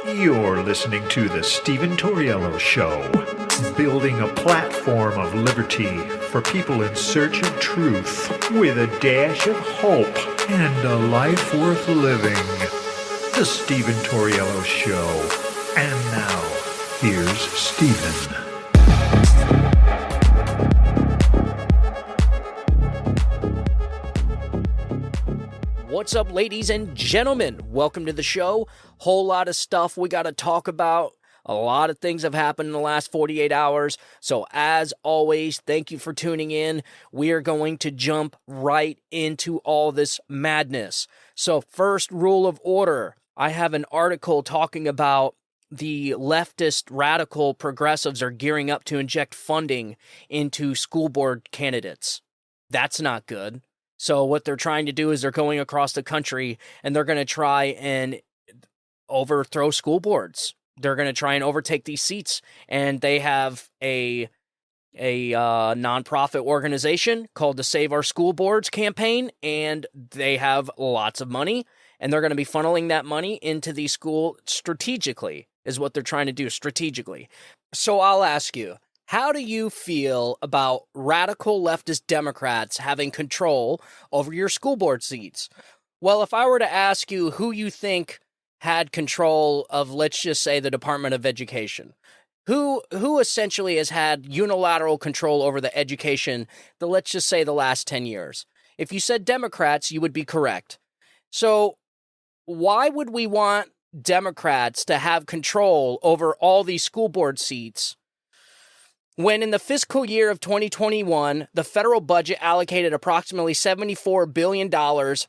You're listening to The Stephen Torriello Show, building a platform of liberty for people in search of truth with a dash of hope and a life worth living. The Stephen Torriello Show. And now, here's Stephen. What's up, ladies and gentlemen? Welcome to the show. Whole lot of stuff we got to talk about. A lot of things have happened in the last 48 hours. So as always, thank you for tuning in. We are going to jump right into all this madness. So first rule of order. I have an article talking about the leftist radical progressives are gearing up to inject funding into school board candidates. That's not good. So what they're trying to do is they're going across the country and they're going to try and overthrow school boards. They're going to try and overtake these seats. And they have a nonprofit organization called the Save Our School Boards campaign, and they have lots of money, and they're going to be funneling that money into the school strategically, is what they're trying to do, strategically. So I'll ask you, how do you feel about radical leftist Democrats having control over your school board seats? Well, if I were to ask you who you think had control of, let's just say, the Department of Education, who essentially has had unilateral control over the education, let's just say, the last 10 years? If you said Democrats, you would be correct. So why would we want Democrats to have control over all these school board seats when in the fiscal year of 2021, the federal budget allocated approximately $74 billion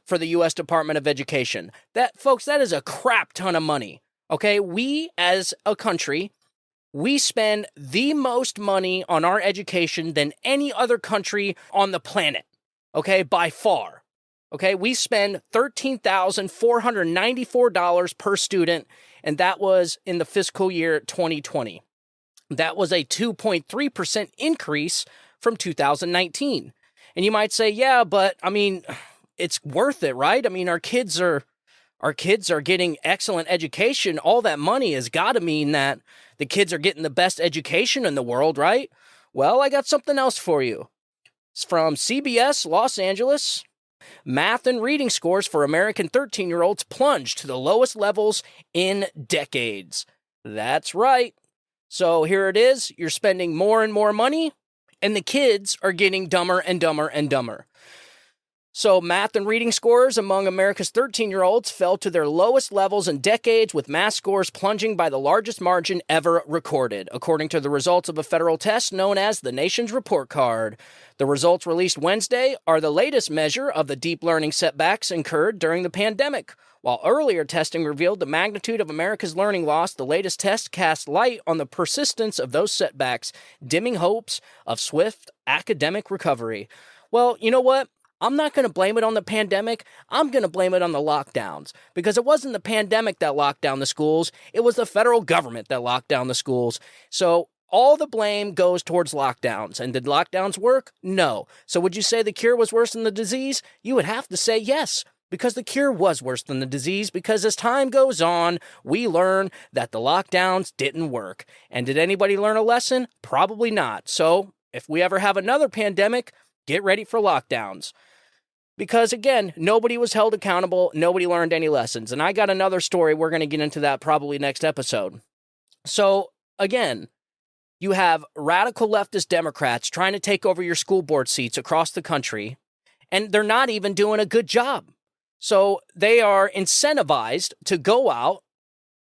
for the U.S. Department of Education? Folks, that is a crap ton of money, okay? We, as a country, we spend the most money on our education than any other country on the planet, okay, by far. Okay, we spend $13,494 per student, and that was in the fiscal year 2020. That was a 2.3% increase from 2019. And you might say, yeah, but I mean, it's worth it, right? I mean, our kids are getting excellent education. All that money has got to mean that the kids are getting the best education in the world, right? Well, I got something else for you. It's from CBS Los Angeles. Math and reading scores for American 13-year-olds plunged to the lowest levels in decades. That's right. So here it is. You're spending more and more money, and the kids are getting dumber and dumber and dumber. So math and reading scores among America's 13-year-olds fell to their lowest levels in decades, with math scores plunging by the largest margin ever recorded, according to the results of a federal test known as the Nation's Report Card. The results released Wednesday are the latest measure of the deep learning setbacks incurred during the pandemic. While earlier testing revealed the magnitude of America's learning loss, the latest test cast light on the persistence of those setbacks, dimming hopes of swift academic recovery. Well, you know what? I'm not going to blame it on the pandemic. I'm going to blame it on the lockdowns, because it wasn't the pandemic that locked down the schools. It was the federal government that locked down the schools. So all the blame goes towards lockdowns. And did lockdowns work? No. So would you say the cure was worse than the disease? You would have to say yes, because the cure was worse than the disease, because as time goes on, we learn that the lockdowns didn't work. And did anybody learn a lesson? Probably not. So if we ever have another pandemic, get ready for lockdowns. Because again, nobody was held accountable, nobody learned any lessons. And I got another story, we're going to get into that probably next episode. So again, you have radical leftist Democrats trying to take over your school board seats across the country, and they're not even doing a good job. So they are incentivized to go out,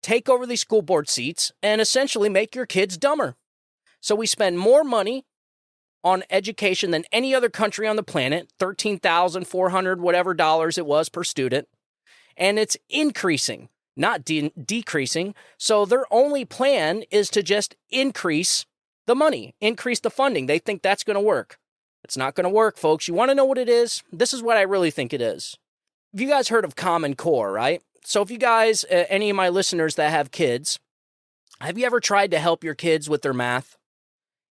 take over these school board seats, and essentially make your kids dumber. So we spend more money on education than any other country on the planet, $13,400 whatever dollars it was per student, and it's increasing, not decreasing. So their only plan is to just increase the money, increase the funding. They think that's going to work. It's not going to work, folks. You want to know what it is? This is what I really think it is. You guys heard of Common Core, right? So if you guys, any of my listeners that have kids, have you ever tried to help your kids with their math?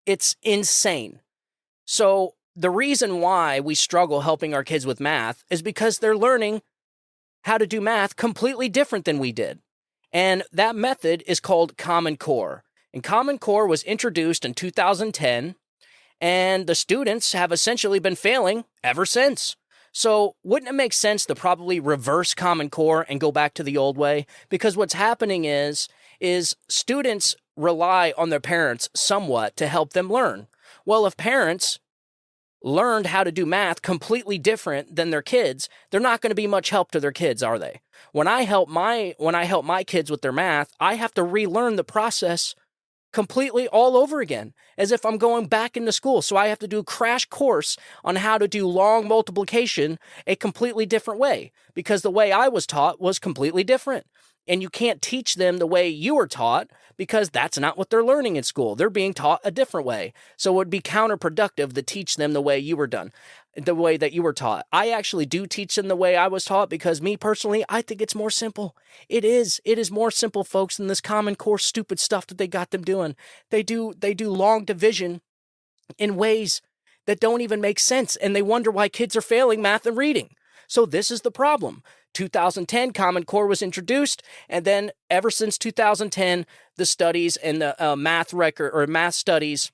It's insane. So the reason why we struggle helping our kids with math is because they're learning how to do math completely different than we did. And that method is called Common Core. And Common Core was introduced in 2010, and the students have essentially been failing ever since. So wouldn't it make sense to probably reverse Common Core and go back to the old way? Because what's happening is students rely on their parents somewhat to help them learn. Well, if parents learned how to do math completely different than their kids, they're not going to be much help to their kids, are they? When I help my kids with their math, I have to relearn the process completely all over again, as if I'm going back into school. So I have to do a crash course on how to do long multiplication a completely different way, because the way I was taught was completely different. And you can't teach them the way you were taught, because that's not what they're learning in school. They're being taught a different way. So it would be counterproductive to teach them the way you were done, the way that you were taught. I actually do teach them the way I was taught, because me personally, I think it's more simple. It is more simple, folks, than this Common Core stupid stuff that they got them doing. They do long division in ways that don't even make sense, and they wonder why kids are failing math and reading. So this is the problem. 2010, Common Core was introduced, and then ever since 2010, the studies and the math studies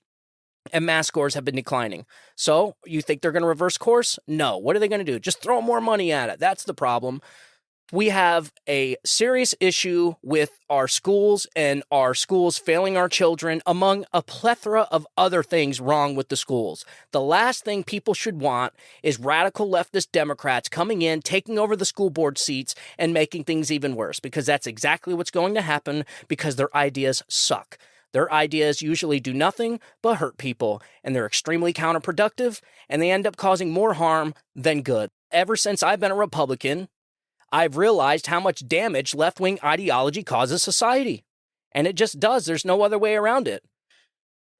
and math scores have been declining. So you think they're going to reverse course? No. What are they going to do? Just throw more money at it. That's the problem. We have a serious issue with our schools and our schools failing our children, among a plethora of other things wrong with the schools. The last thing people should want is radical leftist Democrats coming in, taking over the school board seats, and making things even worse, because that's exactly what's going to happen, because their ideas suck. Their ideas usually do nothing but hurt people, and they're extremely counterproductive, and they end up causing more harm than good. Ever since I've been a Republican, I've realized how much damage left-wing ideology causes society. And it just does. There's no other way around it.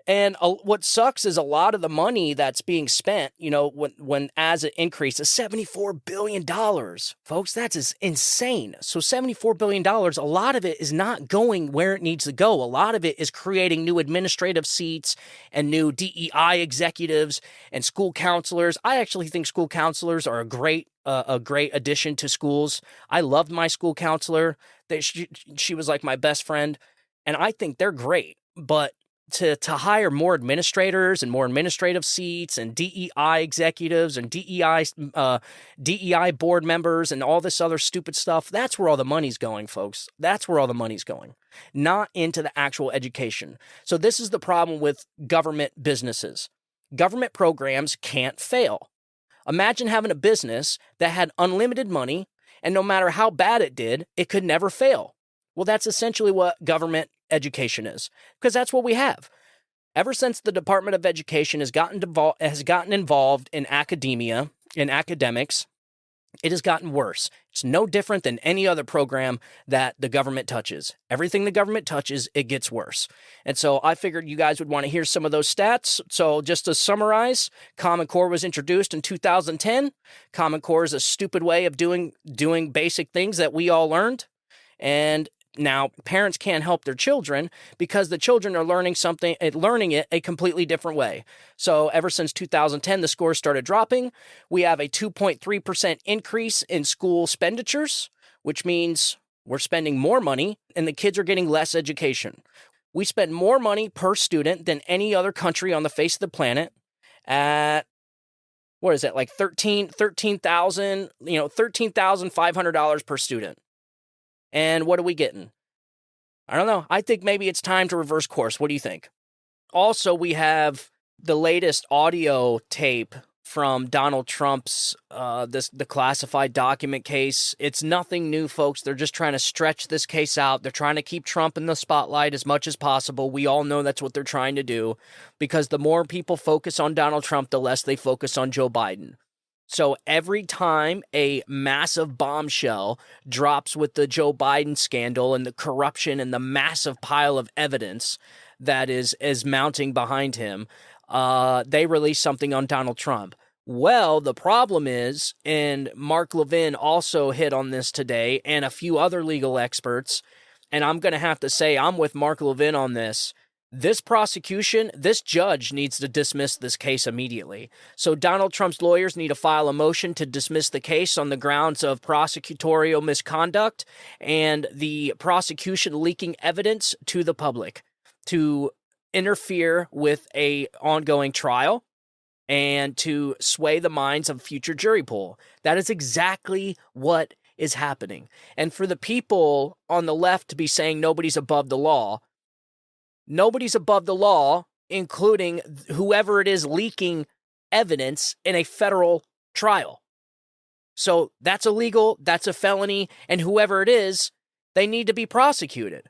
And what sucks is a lot of the money that's being spent, when as it increases, $74 billion. Folks, that's insane. So $74 billion, a lot of it is not going where it needs to go. A lot of it is creating new administrative seats and new DEI executives and school counselors. I actually think school counselors are a great addition to schools. I loved my school counselor. She was like my best friend, and I think they're great. But to hire more administrators and more administrative seats and DEI executives and DEI board members and all this other stupid stuff, that's where all the money's going, folks. That's where all the money's going, not into the actual education. So this is the problem with government businesses. Government programs can't fail. Imagine having a business that had unlimited money, and no matter how bad it did, it could never fail. Well, that's essentially what government education is, because that's what we have. Ever since the Department of Education has gotten involved in academia, in academics, it has gotten worse. It's no different than any other program that the government touches. Everything the government touches, it gets worse. And so I figured you guys would want to hear some of those stats. So just to summarize, Common Core was introduced in 2010. Common Core is a stupid way of doing basic things that we all learned. And now parents can't help their children because the children are learning it a completely different way. So ever since 2010, the scores started dropping. We have a 2.3% increase in school expenditures, which means we're spending more money and the kids are getting less education. We spend more money per student than any other country on the face of the planet at, what is that, like $13,500 per student. And what are we getting? I don't know. I think maybe it's time to reverse course. What do you think? Also, we have the latest audio tape from Donald Trump's the classified document case. It's nothing new, folks. They're just trying to stretch this case out. They're trying to keep Trump in the spotlight as much as possible. We all know that's what they're trying to do, because the more people focus on Donald Trump, the less they focus on Joe Biden. So every time a massive bombshell drops with the Joe Biden scandal and the corruption and the massive pile of evidence that is mounting behind him, they release something on Donald Trump. Well, the problem is, and Mark Levine also hit on this today, and a few other legal experts, and I'm going to have to say I'm with Mark Levine on this, This prosecution, this judge needs to dismiss this case immediately. So Donald Trump's lawyers need to file a motion to dismiss the case on the grounds of prosecutorial misconduct and the prosecution leaking evidence to the public to interfere with a ongoing trial and to sway the minds of future jury pool. That is exactly what is happening. And for the people on the left to be saying nobody's above the law, nobody's above the law, including whoever it is leaking evidence in a federal trial. So that's illegal, that's a felony, and whoever it is, they need to be prosecuted.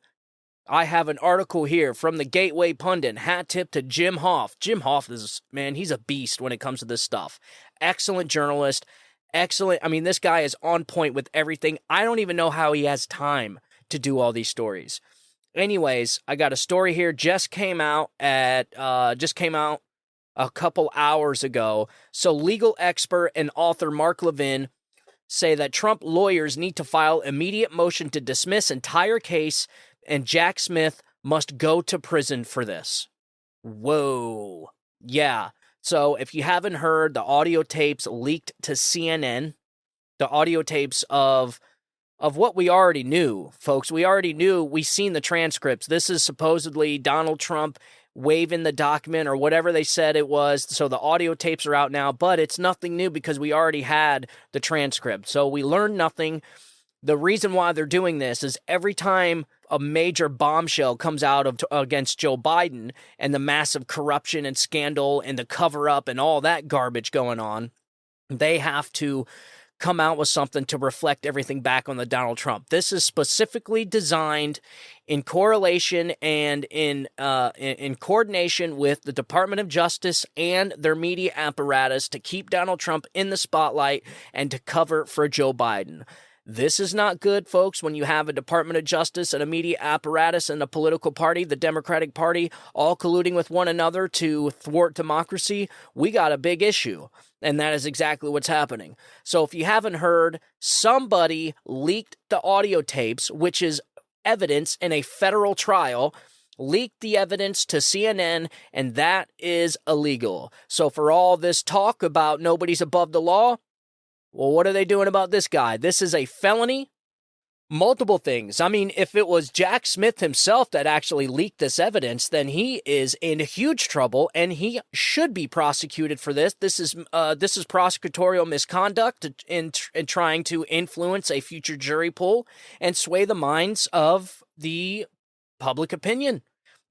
I have an article here from the Gateway Pundit, hat tip to Jim Hoff. Jim Hoff is, man, he's a beast when it comes to this stuff. Excellent journalist, excellent. I mean, this guy is on point with everything. I don't even know how he has time to do all these stories. Anyways, I got a story here just came out a couple hours ago. So legal expert and author Mark Levine say that Trump lawyers need to file immediate motion to dismiss entire case and Jack Smith must go to prison for this. Whoa. Yeah. So if you haven't heard, the audio tapes leaked to CNN, the audio tapes of what we already knew, folks. We already knew. We seen the transcripts. This is supposedly Donald Trump waving the document or whatever they said it was. So the audio tapes are out now, but it's nothing new because we already had the transcript. So we learned nothing. The reason why they're doing this is every time a major bombshell comes out against Joe Biden and the massive corruption and scandal and the cover-up and all that garbage going on, they have to come out with something to reflect everything back on the Donald Trump. This is specifically designed in correlation and in coordination with the Department of Justice and their media apparatus to keep Donald Trump in the spotlight and to cover for Joe Biden. This is not good, folks, when you have a Department of Justice and a media apparatus and a political party, the Democratic Party, all colluding with one another to thwart democracy. We got a big issue, and that is exactly what's happening. So if you haven't heard, somebody leaked the audio tapes, which is evidence in a federal trial, leaked the evidence to CNN, and that is illegal. So for all this talk about nobody's above the law, well, what are they doing about this guy? This is a felony. Multiple things. I mean, if it was Jack Smith himself that actually leaked this evidence, then he is in huge trouble and he should be prosecuted for this. This is prosecutorial misconduct in trying to influence a future jury pool and sway the minds of the public opinion.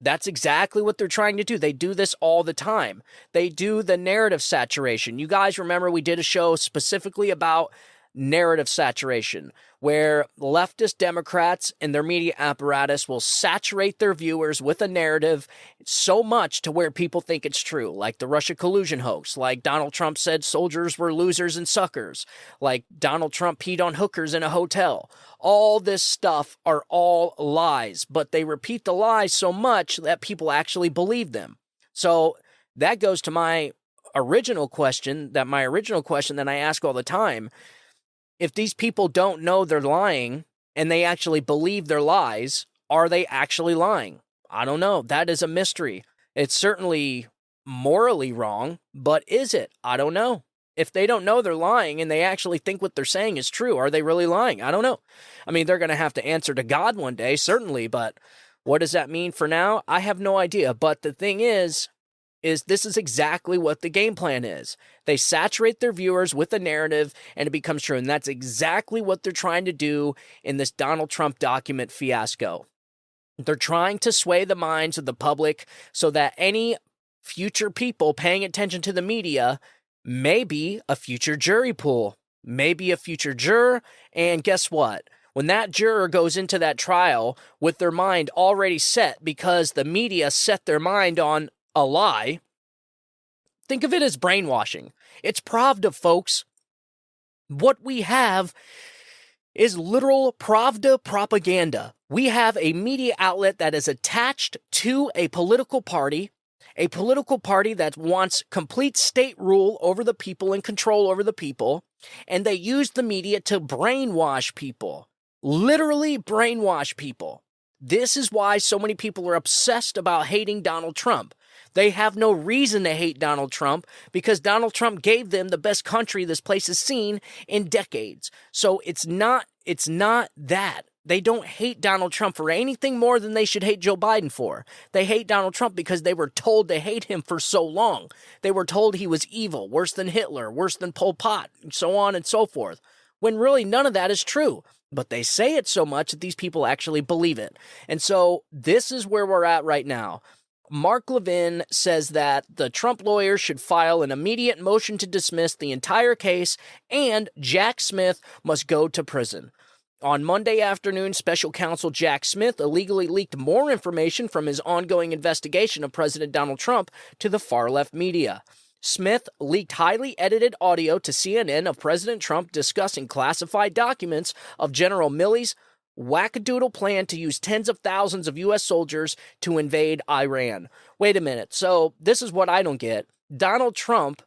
That's exactly what they're trying to do. They do this all the time. They do the narrative saturation. You guys remember we did a show specifically about narrative saturation, where leftist Democrats and their media apparatus will saturate their viewers with a narrative so much to where people think it's true, like the Russia collusion hoax, like Donald Trump said soldiers were losers and suckers, like Donald Trump peed on hookers in a hotel. All this stuff are all lies, but they repeat the lies so much that people actually believe them. So that goes to my original question that I ask all the time. If these people don't know they're lying and they actually believe their lies, are they actually lying? I don't know. That is a mystery. It's certainly morally wrong, but is it? I don't know. If they don't know they're lying and they actually think what they're saying is true, are they really lying? I don't know. I mean, they're going to have to answer to God one day, certainly, but what does that mean for now? I have no idea. But the thing is this is exactly what the game plan is. They saturate their viewers with a narrative and it becomes true. And that's exactly what they're trying to do in this Donald Trump document fiasco. They're trying to sway the minds of the public so that any future people paying attention to the media may be a future jury pool, maybe a future juror. And guess what? When that juror goes into that trial with their mind already set because the media set their mind on a lie, think of it as brainwashing. It's Pravda, folks. What we have is literal Pravda propaganda. We have a media outlet that is attached to a political party that wants complete state rule over the people and control over the people, and they use the media to brainwash people, literally brainwash people. This is why so many people are obsessed about hating Donald Trump. They have no reason to hate Donald Trump because Donald Trump gave them the best country this place has seen in decades. So it's not that. They don't hate Donald Trump for anything more than they should hate Joe Biden for. They hate Donald Trump because they were told to hate him for so long. They were told he was evil, worse than Hitler, worse than Pol Pot, and so on and so forth. When really none of that is true. But they say it so much that these people actually believe it. And so this is where we're at right now. Mark Levine says that the Trump lawyers should file an immediate motion to dismiss the entire case and Jack Smith must go to prison. On Monday afternoon, special counsel Jack Smith illegally leaked more information from his ongoing investigation of President Donald Trump to the far-left media. Smith leaked highly edited audio to CNN of President Trump discussing classified documents of General Milley's wackadoodle plan to use tens of thousands of U.S. soldiers to invade Iran. Wait a minute. So this is what I don't get. Donald Trump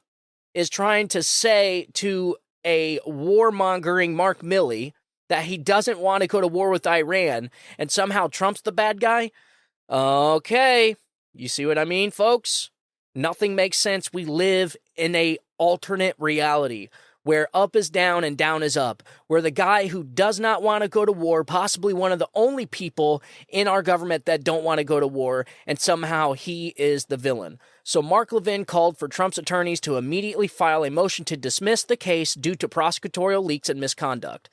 is trying to say to a warmongering Mark Milley that he doesn't want to go to war with Iran, and somehow Trump's the bad guy? Okay. You see what I mean, folks? Nothing makes sense. We live in a alternate reality where up is down and down is up, where the guy who does not want to go to war, possibly one of the only people in our government that don't want to go to war, and somehow he is the villain. So Mark Levine called for Trump's attorneys to immediately file a motion to dismiss the case due to prosecutorial leaks and misconduct.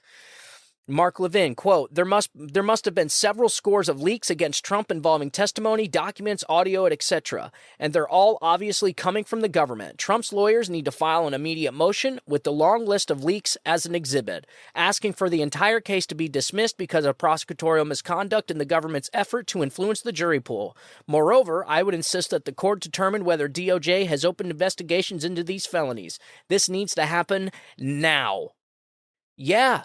Mark Levine, quote, there must have been several scores of leaks against Trump involving testimony, documents, audio, etc., and they're all obviously coming from the government. Trump's lawyers need to file an immediate motion with the long list of leaks as an exhibit, asking for the entire case to be dismissed because of prosecutorial misconduct in the government's effort to influence the jury pool. Moreover, I would insist that the court determine whether DOJ has opened investigations into these felonies. This needs to happen now. Yeah.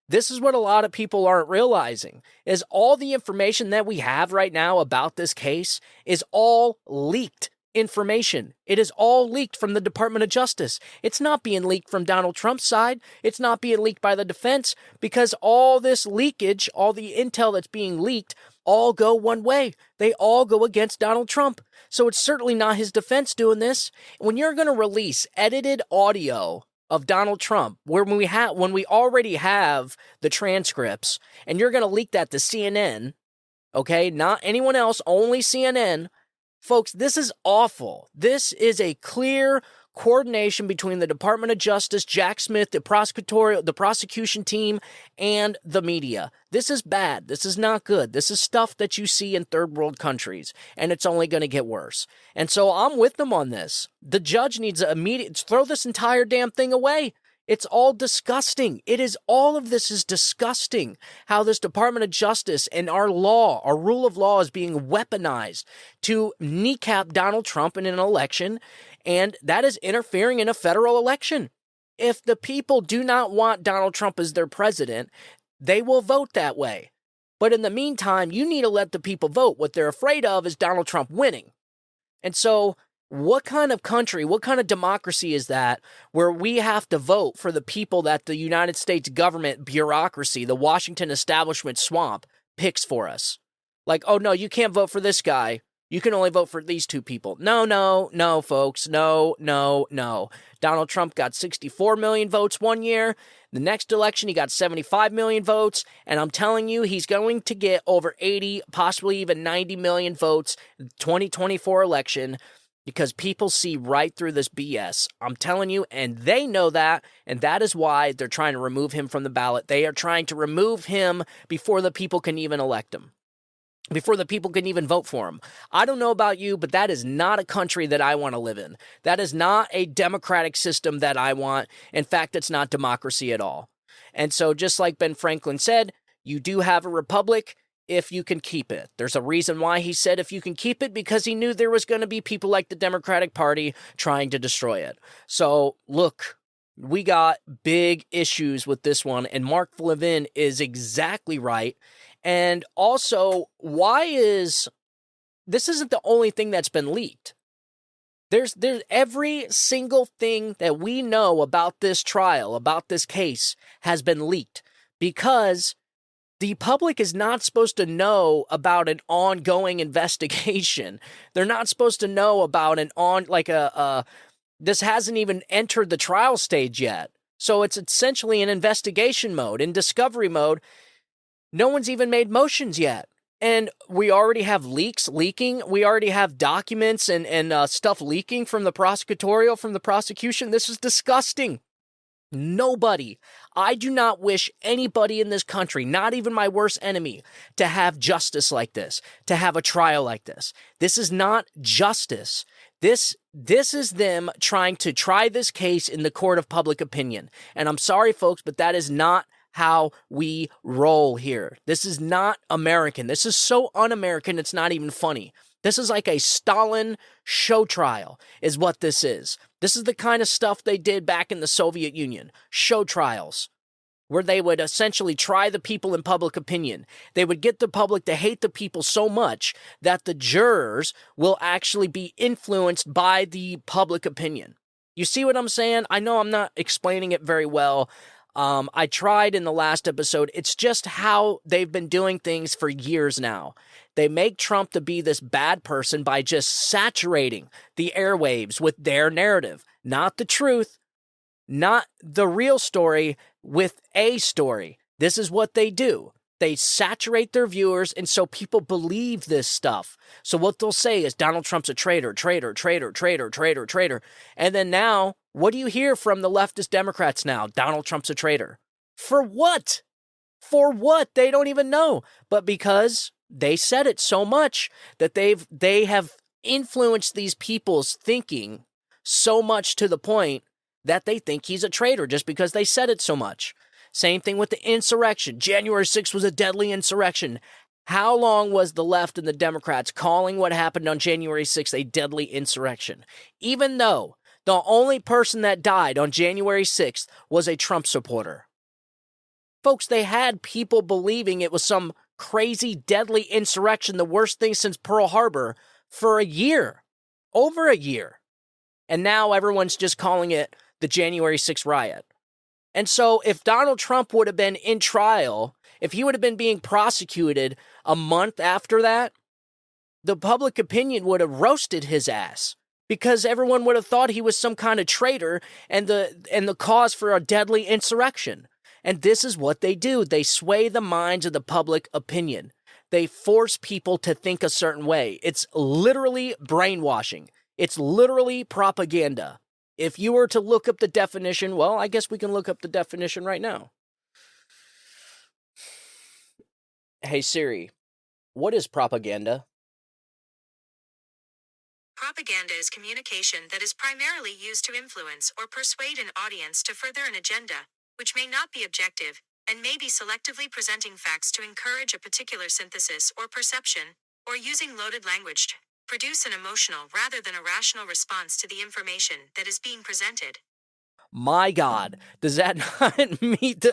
This is what a lot of people aren't realizing, is all the information that we have right now about this case is all leaked information. It is all leaked from the Department of Justice. It's not being leaked from Donald Trump's side. It's not being leaked by the defense because all this leakage, all the intel that's being leaked, all go one way. They all go against Donald Trump. So it's certainly not his defense doing this. When you're going to release edited audio of Donald Trump, where when we already have the transcripts, and you're going to leak that to CNN, okay, not anyone else, only CNN, folks, this is awful. This is a clear coordination between the Department of Justice, Jack Smith, the prosecution team, and the media. This is bad. This is not good. This is stuff that you see in third world countries, and it's only going to get worse. And so I'm with them on this. The judge needs to immediately throw this entire damn thing away. It's all disgusting. All of this is disgusting. How this Department of Justice and our law, our rule of law is being weaponized to kneecap Donald Trump in an election, and that is interfering in a federal election. If the people do not want Donald Trump as their president, they will vote that way. But in the meantime, you need to let the people vote. What they're afraid of is Donald Trump winning. And so what kind of country, what kind of democracy is that where we have to vote for the people that the United States government bureaucracy, the Washington establishment swamp, picks for us? Like, oh no, you can't vote for this guy. You can only vote for these two people. No, folks. No. Donald Trump got 64 million votes one year. The next election, he got 75 million votes. And I'm telling you, he's going to get over 80, possibly even 90 million votes in the 2024 election because people see right through this BS. I'm telling you, and they know that, and that is why they're trying to remove him from the ballot. They are trying to remove him before the people can even elect him, before the people can even vote for him. I don't know about you, but that is not a country that I want to live in. That is not a democratic system that I want. In fact, it's not democracy at all. And so just like Ben Franklin said, you do have a republic if you can keep it. There's a reason why he said if you can keep it, because he knew there was going to be people like the Democratic Party trying to destroy it. So look, we got big issues with this one, and Mark Levine is exactly right. And also, this isn't the only thing that's been leaked. There's every single thing that we know about this trial, about this case, has been leaked because The public is not supposed to know about an ongoing investigation. They're not supposed to know about this hasn't even entered the trial stage yet. So it's essentially in investigation mode, in discovery mode. No one's even made motions yet. And we already have leaking. We already have documents and stuff leaking from the prosecutorial, from the prosecution. This is disgusting. Nobody. I do not wish anybody in this country, not even my worst enemy, to have justice like this, to have a trial like this. This is not justice. This is them trying to try this case in the court of public opinion. And I'm sorry, folks, but that is not how we roll here. This is not American. This is so un-American, it's not even funny. This is like a Stalin show trial is what this is. This is the kind of stuff they did back in the Soviet Union. Show trials, where they would essentially try the people in public opinion. They would get the public to hate the people so much that the jurors will actually be influenced by the public opinion. You see what I'm saying? I know I'm not explaining it very well. I tried in the last episode. It's just how they've been doing things for years now. They make Trump to be this bad person by just saturating the airwaves with their narrative, not the truth, not the real story, with a story. This is what they do. They saturate their viewers, and so people believe this stuff. So what they'll say is Donald Trump's a traitor, traitor, traitor, traitor, traitor, traitor. And then now, what do you hear from the leftist Democrats now? Donald Trump's a traitor. For what? For what? They don't even know. But because they said it so much that they have influenced these people's thinking so much to the point that they think he's a traitor just because they said it so much. Same thing with the insurrection. January 6th was a deadly insurrection. How long was the left and the Democrats calling what happened on January 6th a deadly insurrection? Even though the only person that died on January 6th was a Trump supporter. Folks, they had people believing it was some crazy, deadly insurrection, the worst thing since Pearl Harbor, for a year. Over a year. And now everyone's just calling it the January 6th riot. And so if Donald Trump would have been in trial, if he would have been being prosecuted a month after that, the public opinion would have roasted his ass because everyone would have thought he was some kind of traitor and the cause for a deadly insurrection. And this is what they do. They sway the minds of the public opinion. They force people to think a certain way. It's literally brainwashing. It's literally propaganda. If you were to look up the definition, well, I guess we can look up the definition right now. Hey Siri, what is propaganda? Propaganda is communication that is primarily used to influence or persuade an audience to further an agenda, which may not be objective, and may be selectively presenting facts to encourage a particular synthesis or perception, or using loaded language to produce an emotional rather than a rational response to the information that is being presented. My God, does that not meet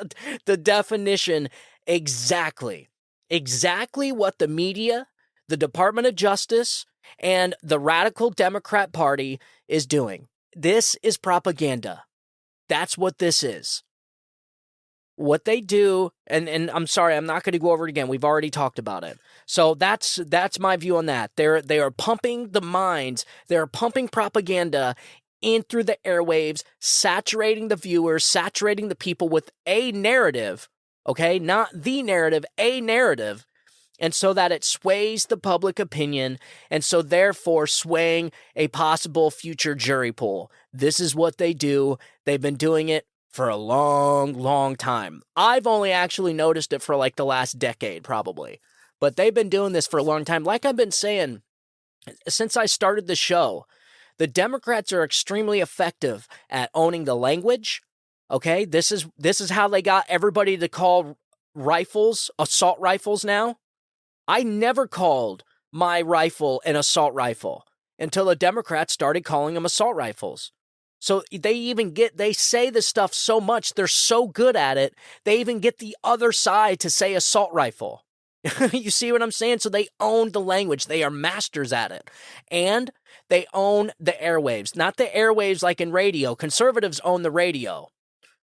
the definition exactly? Exactly what the media, the Department of Justice, and the radical Democrat Party is doing. This is propaganda. That's what this is. What they do, and I'm sorry, I'm not going to go over it again. We've already talked about it. So that's my view on that. They are pumping the minds. They're pumping propaganda in through the airwaves, saturating the viewers, saturating the people with a narrative, okay? Not the narrative, a narrative, and so that it sways the public opinion, and so therefore swaying a possible future jury pool. This is what they do. They've been doing it for a long, long time. I've only actually noticed it for like the last decade, probably. But they've been doing this for a long time. Like I've been saying, since I started the show, the Democrats are extremely effective at owning the language. Okay, this is how they got everybody to call rifles assault rifles now. I never called my rifle an assault rifle until the Democrats started calling them assault rifles. So they say this stuff so much, they're so good at it, they even get the other side to say assault rifle. You see what I'm saying? So they own the language. They are masters at it. And they own the airwaves. Not the airwaves like in radio. Conservatives own the radio.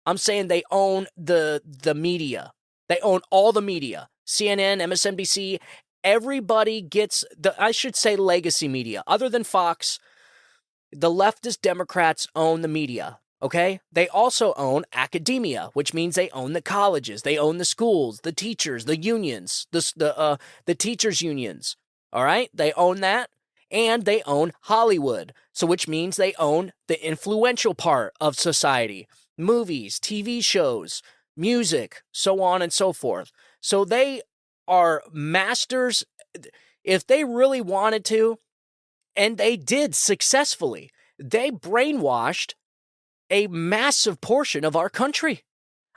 I'm saying they own the media. They own all the media. CNN, MSNBC, everybody gets I should say legacy media. Other than Fox, the leftist Democrats own the media. Okay? They also own academia, which means they own the colleges, they own the schools, the teachers, the unions, the teachers' unions. All right? They own that. And they own Hollywood, so which means they own the influential part of society. Movies, TV shows, music, so on and so forth. So they are masters. If they really wanted to, and they did successfully, they brainwashed a massive portion of our country.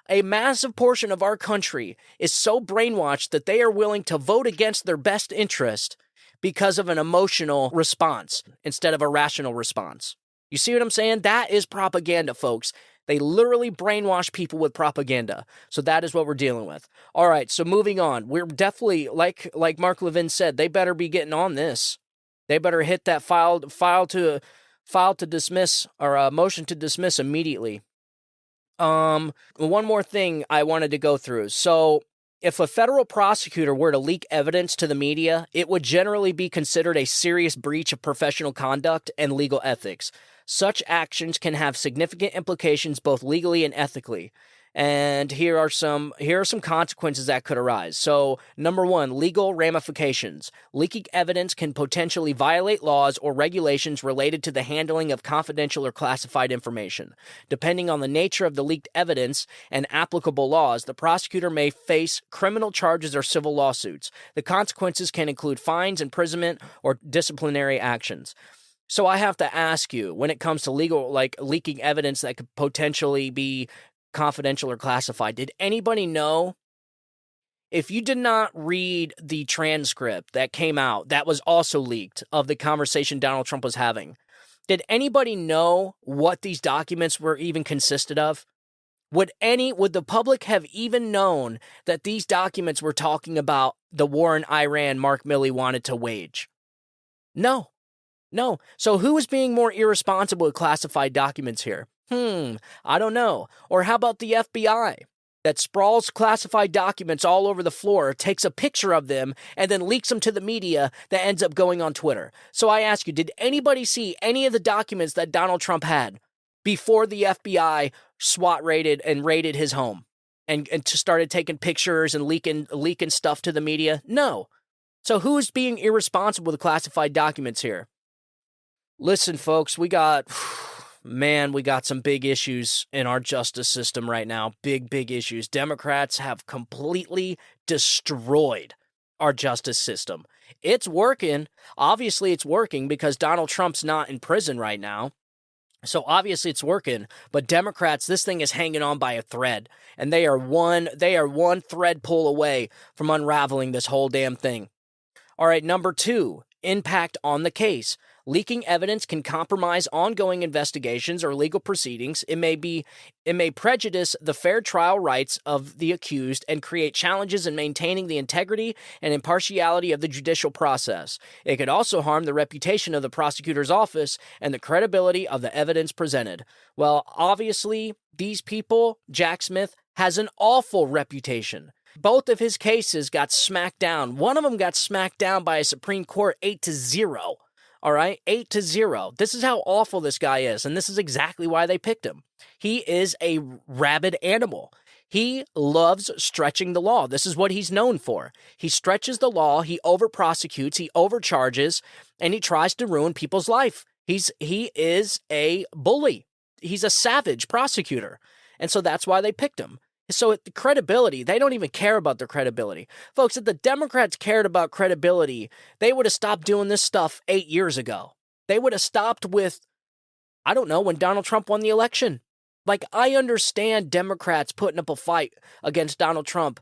A massive portion of our country is so brainwashed that they are willing to vote against their best interest because of an emotional response instead of a rational response. You see what I'm saying? That is propaganda, folks. They literally brainwash people with propaganda. So that is what we're dealing with. All right, so moving on. We're definitely, like Mark Levine said, they better be getting on this. They better hit that file to dismiss, or a motion to dismiss immediately. One more thing I wanted to go through. So if a federal prosecutor were to leak evidence to the media, it would generally be considered a serious breach of professional conduct and legal ethics. Such actions can have significant implications both legally and ethically. And here are some consequences that could arise. So, number one, legal ramifications. Leaking evidence can potentially violate laws or regulations related to the handling of confidential or classified information. Depending on the nature of the leaked evidence and applicable laws, the prosecutor may face criminal charges or civil lawsuits. The consequences can include fines, imprisonment, or disciplinary actions. So I have to ask you, when it comes to legal, like leaking evidence that could potentially be confidential or classified, did anybody know? If you did not read the transcript that came out that was also leaked of the conversation Donald Trump was having, did anybody know what these documents were even consisted of? Would the public have even known that these documents were talking about the war in Iran Mark Milley wanted to wage? No. So who is being more irresponsible with classified documents here? I don't know. Or how about the FBI that sprawls classified documents all over the floor, takes a picture of them, and then leaks them to the media that ends up going on Twitter? So I ask you, did anybody see any of the documents that Donald Trump had before the FBI SWAT raided his home and started taking pictures and leaking stuff to the media? No. So who's being irresponsible with classified documents here? Listen, folks, we got some big issues in our justice system right now. Big issues. Democrats have completely destroyed our justice system. It's working. Obviously, it's working because Donald Trump's not in prison right now. So obviously it's working, but Democrats, this thing is hanging on by a thread, and they are one thread pull away from unraveling this whole damn thing. All right, number 2, impact on the case. Leaking evidence can compromise ongoing investigations or legal proceedings. It may prejudice the fair trial rights of the accused and create challenges in maintaining the integrity and impartiality of the judicial process. It could also harm the reputation of the prosecutor's office and the credibility of the evidence presented. Well, obviously, these people, Jack Smith, has an awful reputation. Both of his cases got smacked down. One of them got smacked down by a Supreme Court 8-0. All right, 8-0. This is how awful this guy is, and this is exactly why they picked him. He is a rabid animal. He loves stretching the law. This is what he's known for. He stretches the law, he over-prosecutes, he overcharges, and he tries to ruin people's life. He is a bully. He's a savage prosecutor, and so that's why they picked him. So the credibility, they don't even care about their credibility. Folks, if the Democrats cared about credibility, they would have stopped doing this stuff 8 years ago. They would have stopped with, I don't know, when Donald Trump won the election. Like, I understand Democrats putting up a fight against Donald Trump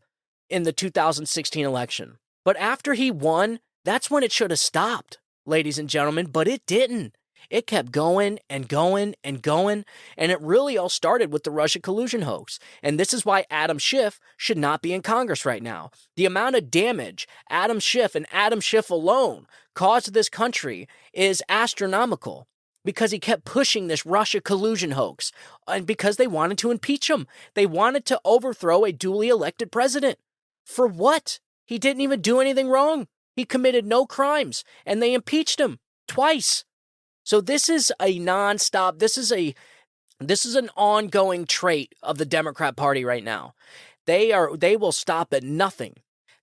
in the 2016 election. But after he won, that's when it should have stopped, ladies and gentlemen, but it didn't. It kept going and going and going, and it really all started with the Russia collusion hoax. And this is why Adam Schiff should not be in Congress right now. The amount of damage Adam Schiff and Adam Schiff alone caused to this country is astronomical. because he kept pushing this Russia collusion hoax, and because they wanted to impeach him. They wanted to overthrow a duly elected president. For what? He didn't even do anything wrong. He committed no crimes, and they impeached him twice. So this is a nonstop, this is an ongoing trait of the Democrat Party right now. They will stop at nothing.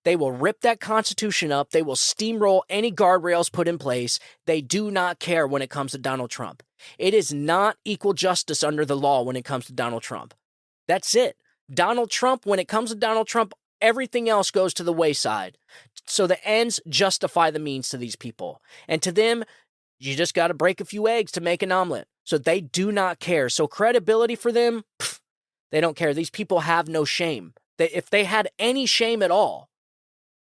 They will rip that Constitution up. They will steamroll any guardrails put in place. They do not care when it comes to Donald Trump. It is not equal justice under the law when it comes to Donald Trump. That's it. Donald Trump, when it comes to Donald Trump, everything else goes to the wayside. So the ends justify the means to these people. And to them, you just got to break a few eggs to make an omelet. So they do not care. So credibility for them, they don't care. These people have no shame. If they had any shame at all,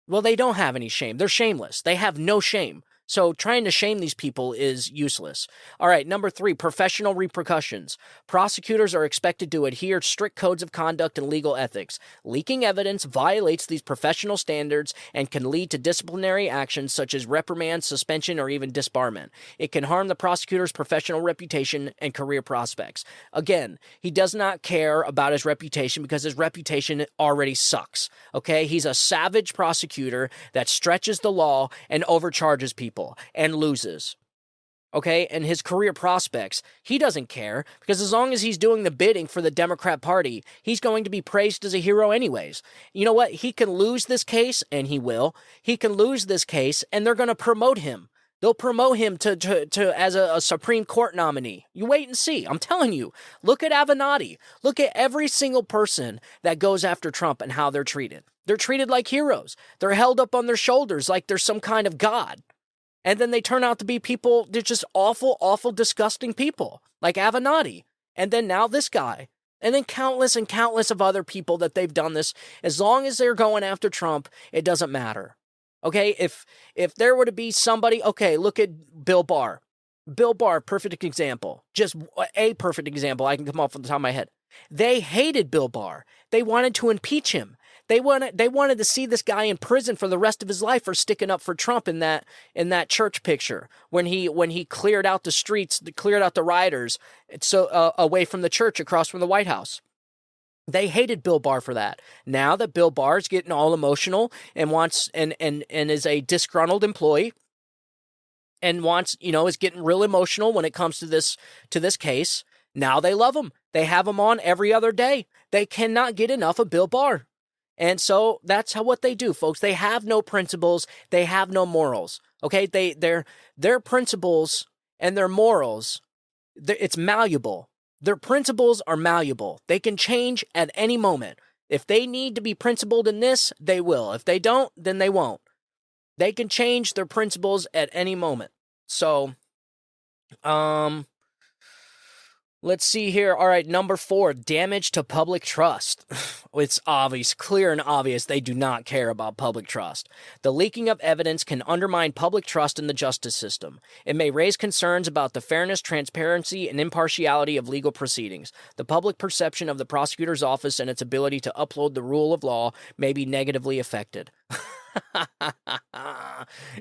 well, they don't have any shame. They're shameless. They have no shame. So trying to shame these people is useless. All right, number 3, professional repercussions. Prosecutors are expected to adhere to strict codes of conduct and legal ethics. Leaking evidence violates these professional standards and can lead to disciplinary actions such as reprimand, suspension, or even disbarment. It can harm the prosecutor's professional reputation and career prospects. Again, he does not care about his reputation because his reputation already sucks. Okay, he's a savage prosecutor that stretches the law and overcharges people and loses. Okay, and his career prospects, he doesn't care, because as long as he's doing the bidding for the Democrat Party, he's going to be praised as a hero anyways. You know what? He can lose this case, and he will. He can lose this case, and they're going to promote him. They'll promote him to as a Supreme Court nominee. You wait and see. I'm telling you. Look at Avenatti. Look at every single person that goes after Trump and how they're treated. They're treated like heroes. They're held up on their shoulders like they're some kind of god. And then they turn out to be people, they're just awful, awful, disgusting people, like Avenatti. And then now this guy. And then countless and countless of other people that they've done this. As long as they're going after Trump, it doesn't matter. Okay, if there were to be somebody, okay, look at Bill Barr. Bill Barr, perfect example. Just a perfect example I can come off on the top of my head. They hated Bill Barr. They wanted to impeach him. They wanted to see this guy in prison for the rest of his life for sticking up for Trump in that church picture when he cleared out the streets, cleared out the rioters, so away from the church across from the White House. They hated Bill Barr for that. Now that Bill Barr is getting all emotional and wants and is a disgruntled employee and wants, is getting real emotional when it comes to this case, now they love him. They have him on every other day. They cannot get enough of Bill Barr. And so that's what they do, folks. They have no principles. They have no morals. Okay, their principles and their morals, it's malleable. Their principles are malleable. They can change at any moment. If they need to be principled in this, they will. If they don't, then they won't. They can change their principles at any moment. So, let's see here. All right, number 4, damage to public trust. It's obvious, clear and obvious they do not care about public trust. The leaking of evidence can undermine public trust in the justice system. It may raise concerns about the fairness, transparency, and impartiality of legal proceedings. The public perception of the prosecutor's office and its ability to uphold the rule of law may be negatively affected.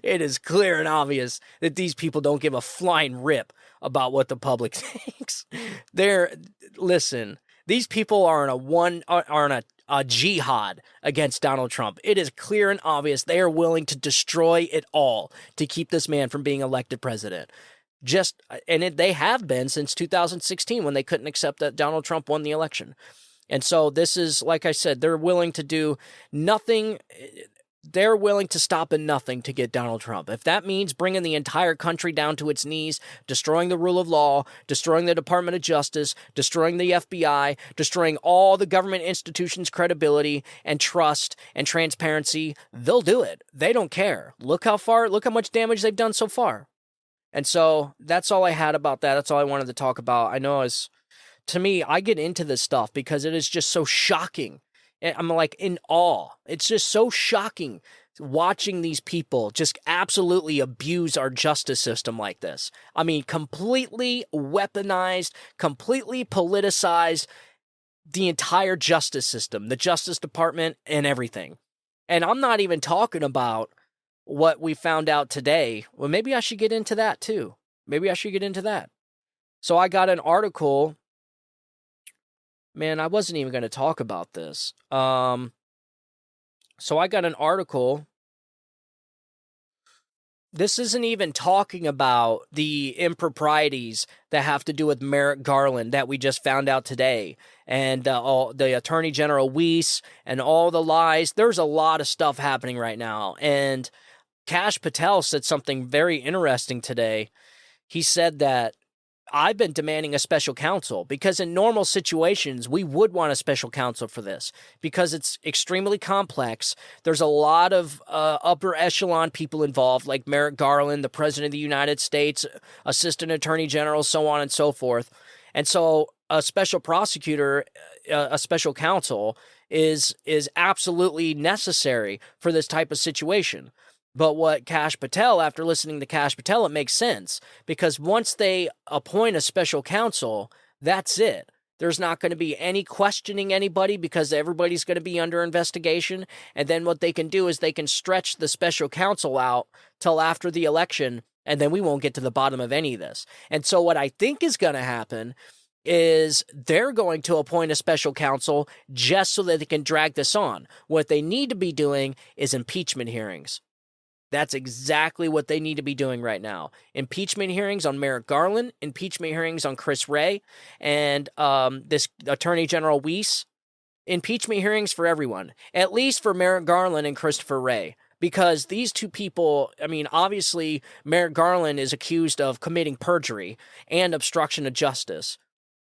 It is clear and obvious that these people don't give a flying rip about what the public thinks. Listen, these people are on a jihad against Donald Trump. It is clear and obvious they are willing to destroy it all to keep this man from being elected president. They have been since 2016 when they couldn't accept that Donald Trump won the election. And so this is, like I said, they're willing to do nothing. They're willing to stop at nothing to get Donald Trump. If that means bringing the entire country down to its knees, destroying the rule of law, destroying the Department of Justice, destroying the FBI, destroying all the government institutions' credibility and trust and transparency, they'll do it. They don't care. Look how much damage they've done so far. And so that's all I had about that. That's all I wanted to talk about. I know to me, I get into this stuff because it is just so shocking. I'm like in awe. It's just so shocking watching these people just absolutely abuse our justice system like this. I mean, completely weaponized, completely politicized the entire justice system, the Justice Department, and everything. And I'm not even talking about what we found out today. Well, maybe I should get into that too. Maybe I should get into that. So I got an article. Man, I wasn't even going to talk about this. So I got an article. This isn't even talking about the improprieties that have to do with Merrick Garland that we just found out today, and all the Attorney General Weiss and all the lies. There's a lot of stuff happening right now, and Kash Patel said something very interesting today. He said that I've been demanding a special counsel because in normal situations, we would want a special counsel for this because it's extremely complex. There's a lot of upper echelon people involved, like Merrick Garland, the President of the United States, Assistant Attorney General, so on and so forth. And so a special prosecutor, a special counsel is absolutely necessary for this type of situation. But what Kash Patel, after listening to Kash Patel, it makes sense because once they appoint a special counsel, that's it. There's not going to be any questioning anybody because everybody's going to be under investigation. And then what they can do is they can stretch the special counsel out till after the election, and then we won't get to the bottom of any of this. And so what I think is going to happen is they're going to appoint a special counsel just so that they can drag this on. What they need to be doing is impeachment hearings. That's exactly what they need to be doing right now. Impeachment hearings on Merrick Garland, impeachment hearings on Chris Wray, and this Attorney General Weiss. Impeachment hearings for everyone, at least for Merrick Garland and Christopher Wray. Because these two people, I mean, obviously, Merrick Garland is accused of committing perjury and obstruction of justice.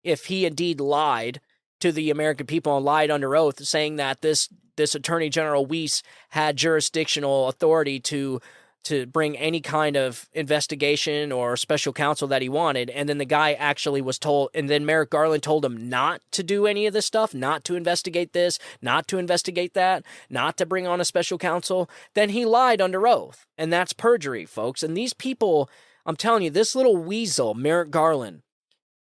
If he indeed lied to the American people and lied under oath, saying that this Attorney General Weiss had jurisdictional authority to bring any kind of investigation or special counsel that he wanted, and then the guy actually was told, and then Merrick Garland told him not to do any of this stuff, not to investigate this, not to investigate that, not to bring on a special counsel, then he lied under oath, and that's perjury, folks. And these people, I'm telling you, this little weasel, Merrick Garland,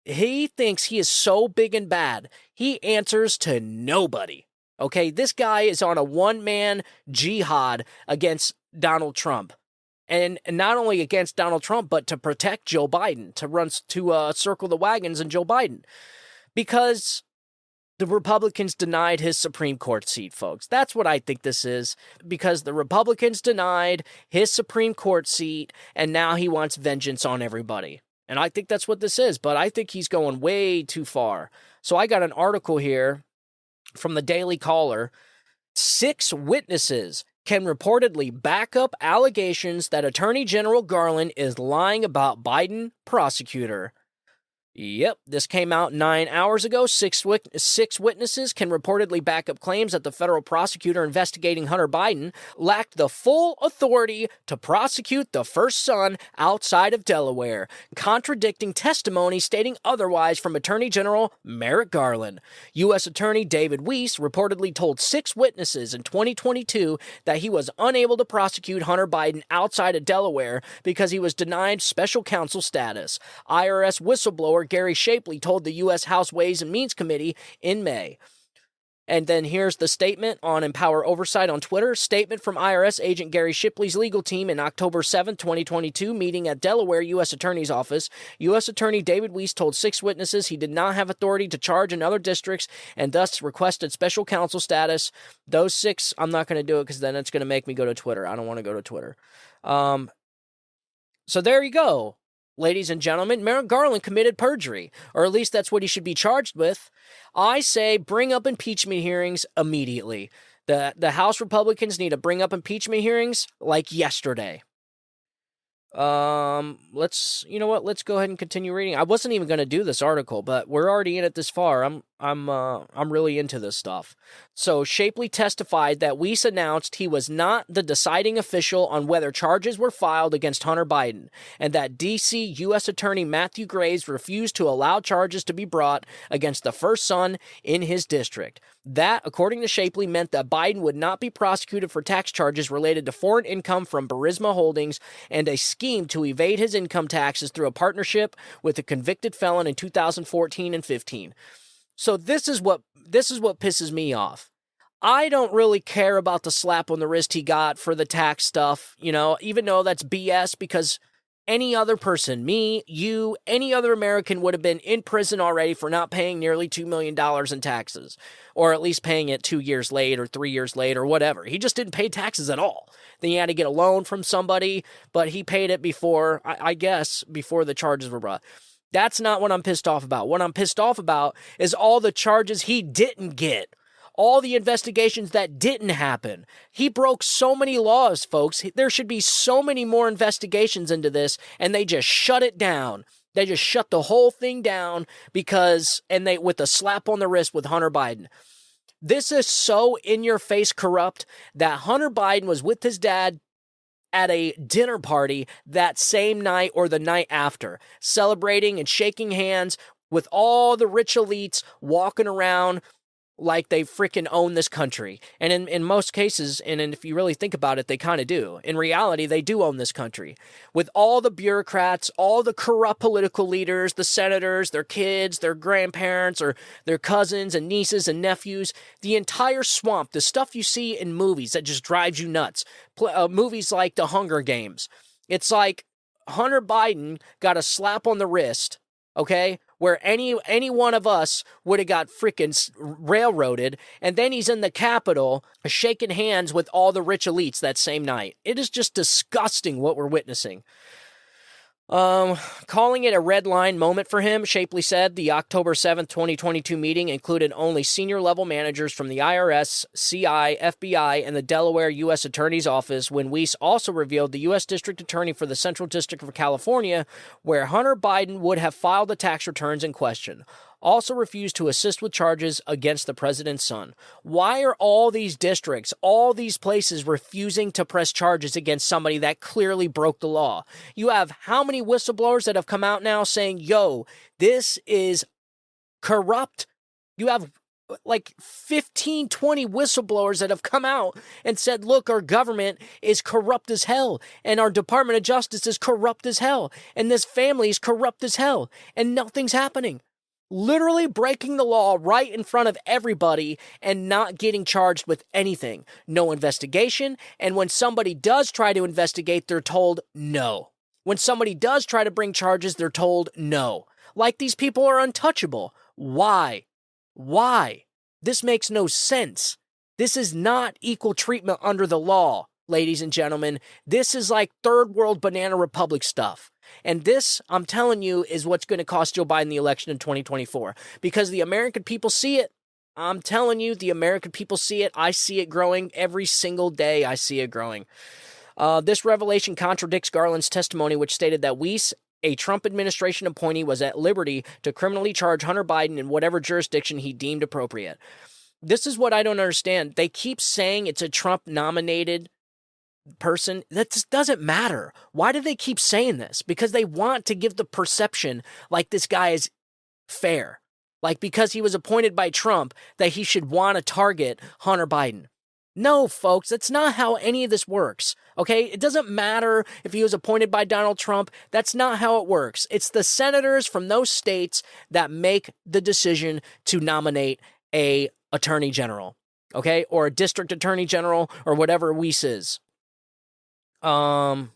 he thinks he is so big and bad, he answers to nobody. Okay, this guy is on a one-man jihad against Donald Trump. And not only against Donald Trump, but to protect Joe Biden, to circle the wagons in Joe Biden. Because the Republicans denied his Supreme Court seat, folks. That's what I think this is. Because the Republicans denied his Supreme Court seat, and now he wants vengeance on everybody. And I think that's what this is, but I think he's going way too far. So I got an article here from the Daily Caller. 6 witnesses can reportedly back up allegations that Attorney General Garland is lying about Biden prosecutor. Yep, this came out 9 hours ago. 6 witnesses can reportedly back up claims that the federal prosecutor investigating Hunter Biden lacked the full authority to prosecute the first son outside of Delaware, contradicting testimony stating otherwise from Attorney General Merrick Garland. U.S. Attorney David Weiss reportedly told 6 witnesses in 2022 that he was unable to prosecute Hunter Biden outside of Delaware because he was denied special counsel status. IRS whistleblower Gary Shapley told the U.S. House Ways and Means Committee in May. And then here's the statement on Empower Oversight on Twitter. Statement from IRS agent Gary Shipley's legal team in October 7, 2022, meeting at Delaware U.S. Attorney's Office. U.S. Attorney David Weiss told 6 witnesses he did not have authority to charge in other districts and thus requested special counsel status. Those 6, I'm not going to do it because then it's going to make me go to Twitter. I don't want to go to Twitter. So there you go. Ladies and gentlemen, Merrick Garland committed perjury, or at least that's what he should be charged with. I say bring up impeachment hearings immediately. The House Republicans need to bring up impeachment hearings like yesterday. Let's go ahead and continue reading. I wasn't even going to do this article, but we're already in it this far. I'm really into this stuff. So Shapley testified that Weiss announced he was not the deciding official on whether charges were filed against Hunter Biden, and that D.C. U.S. Attorney Matthew Graves refused to allow charges to be brought against the first son in his district. That, according to Shapley, meant that Biden would not be prosecuted for tax charges related to foreign income from Burisma Holdings and a scheme to evade his income taxes through a partnership with a convicted felon in 2014 and 15. So this is what pisses me off. I don't really care about the slap on the wrist he got for the tax stuff, even though that's BS because Any other person, me, you, any other American would have been in prison already for not paying nearly $2 million in taxes, or at least paying it 2 years late or 3 years late or whatever. He just didn't pay taxes at all. Then he had to get a loan from somebody, but he paid it before, I guess, before the charges were brought. That's not what I'm pissed off about. What I'm pissed off about is all the charges he didn't get. All the investigations that didn't happen. He broke so many laws, folks. There should be so many more investigations into this, and they just shut it down. They just shut the whole thing down with a slap on the wrist with Hunter Biden. This is so in-your-face corrupt that Hunter Biden was with his dad at a dinner party that same night or the night after, celebrating and shaking hands with all the rich elites walking around like they freaking own this country. And in most cases, and if you really think about it, they kind of do. In reality, they do own this country. With all the bureaucrats, all the corrupt political leaders, the senators, their kids, their grandparents, or their cousins and nieces and nephews, the entire swamp, the stuff you see in movies that just drives you nuts. Movies like The Hunger Games. It's like Hunter Biden got a slap on the wrist, okay, where any one of us would have got freaking railroaded, and then he's in the Capitol shaking hands with all the rich elites that same night. It is just disgusting what we're witnessing. Calling it a red line moment for him, Shapley said the October 7th, 2022 meeting included only senior-level managers from the IRS, CI, FBI, and the Delaware U.S. Attorney's Office, when Weiss also revealed the U.S. District Attorney for the Central District of California, where Hunter Biden would have filed the tax returns in question, also refused to assist with charges against the president's son. Why are all these districts, all these places refusing to press charges against somebody that clearly broke the law? You have how many whistleblowers that have come out now saying, yo, this is corrupt? You have like 15, 20 whistleblowers that have come out and said, look, our government is corrupt as hell, and our Department of Justice is corrupt as hell, and this family is corrupt as hell, and nothing's happening. Literally breaking the law right in front of everybody and not getting charged with anything. No investigation. And when somebody does try to investigate, they're told no. When somebody does try to bring charges, they're told no. Like these people are untouchable. Why? Why? This makes no sense. This is not equal treatment under the law, ladies and gentlemen. This is like third world banana republic stuff. And this, I'm telling you, is what's going to cost Joe Biden the election in 2024. Because the American people see it. I'm telling you, the American people see it. I see it growing every single day. I see it growing. This revelation contradicts Garland's testimony, which stated that Weiss, a Trump administration appointee, was at liberty to criminally charge Hunter Biden in whatever jurisdiction he deemed appropriate. This is what I don't understand. They keep saying it's a Trump-nominated person. That just doesn't matter. Why do they keep saying this? Because they want to give the perception like this guy is fair. Like because he was appointed by Trump that he should want to target Hunter Biden. No, folks, that's not how any of this works. Okay? It doesn't matter if he was appointed by Donald Trump. That's not how it works. It's the senators from those states that make the decision to nominate a attorney general. Okay? Or a district attorney general or whatever Weiss is. Let's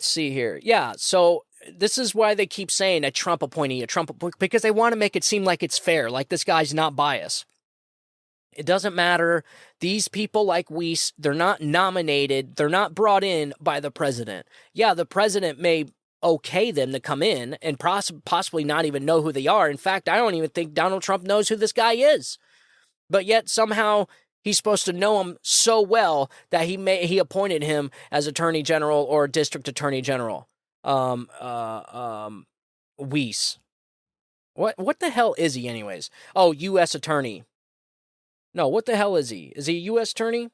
see here. Yeah, so this is why they keep saying a Trump appointee, because they want to make it seem like it's fair, like this guy's not biased. It doesn't matter. These people like Weiss, they're not nominated, they're not brought in by the president. Yeah, the president may okay them to come in and possibly not even know who they are. In fact, I don't even think Donald Trump knows who this guy is. But yet somehow he's supposed to know him so well that he appointed him as attorney general or district attorney general. Weiss. What the hell is he anyways? Oh, U.S. attorney. No, what the hell is he? Is he a U.S. attorney?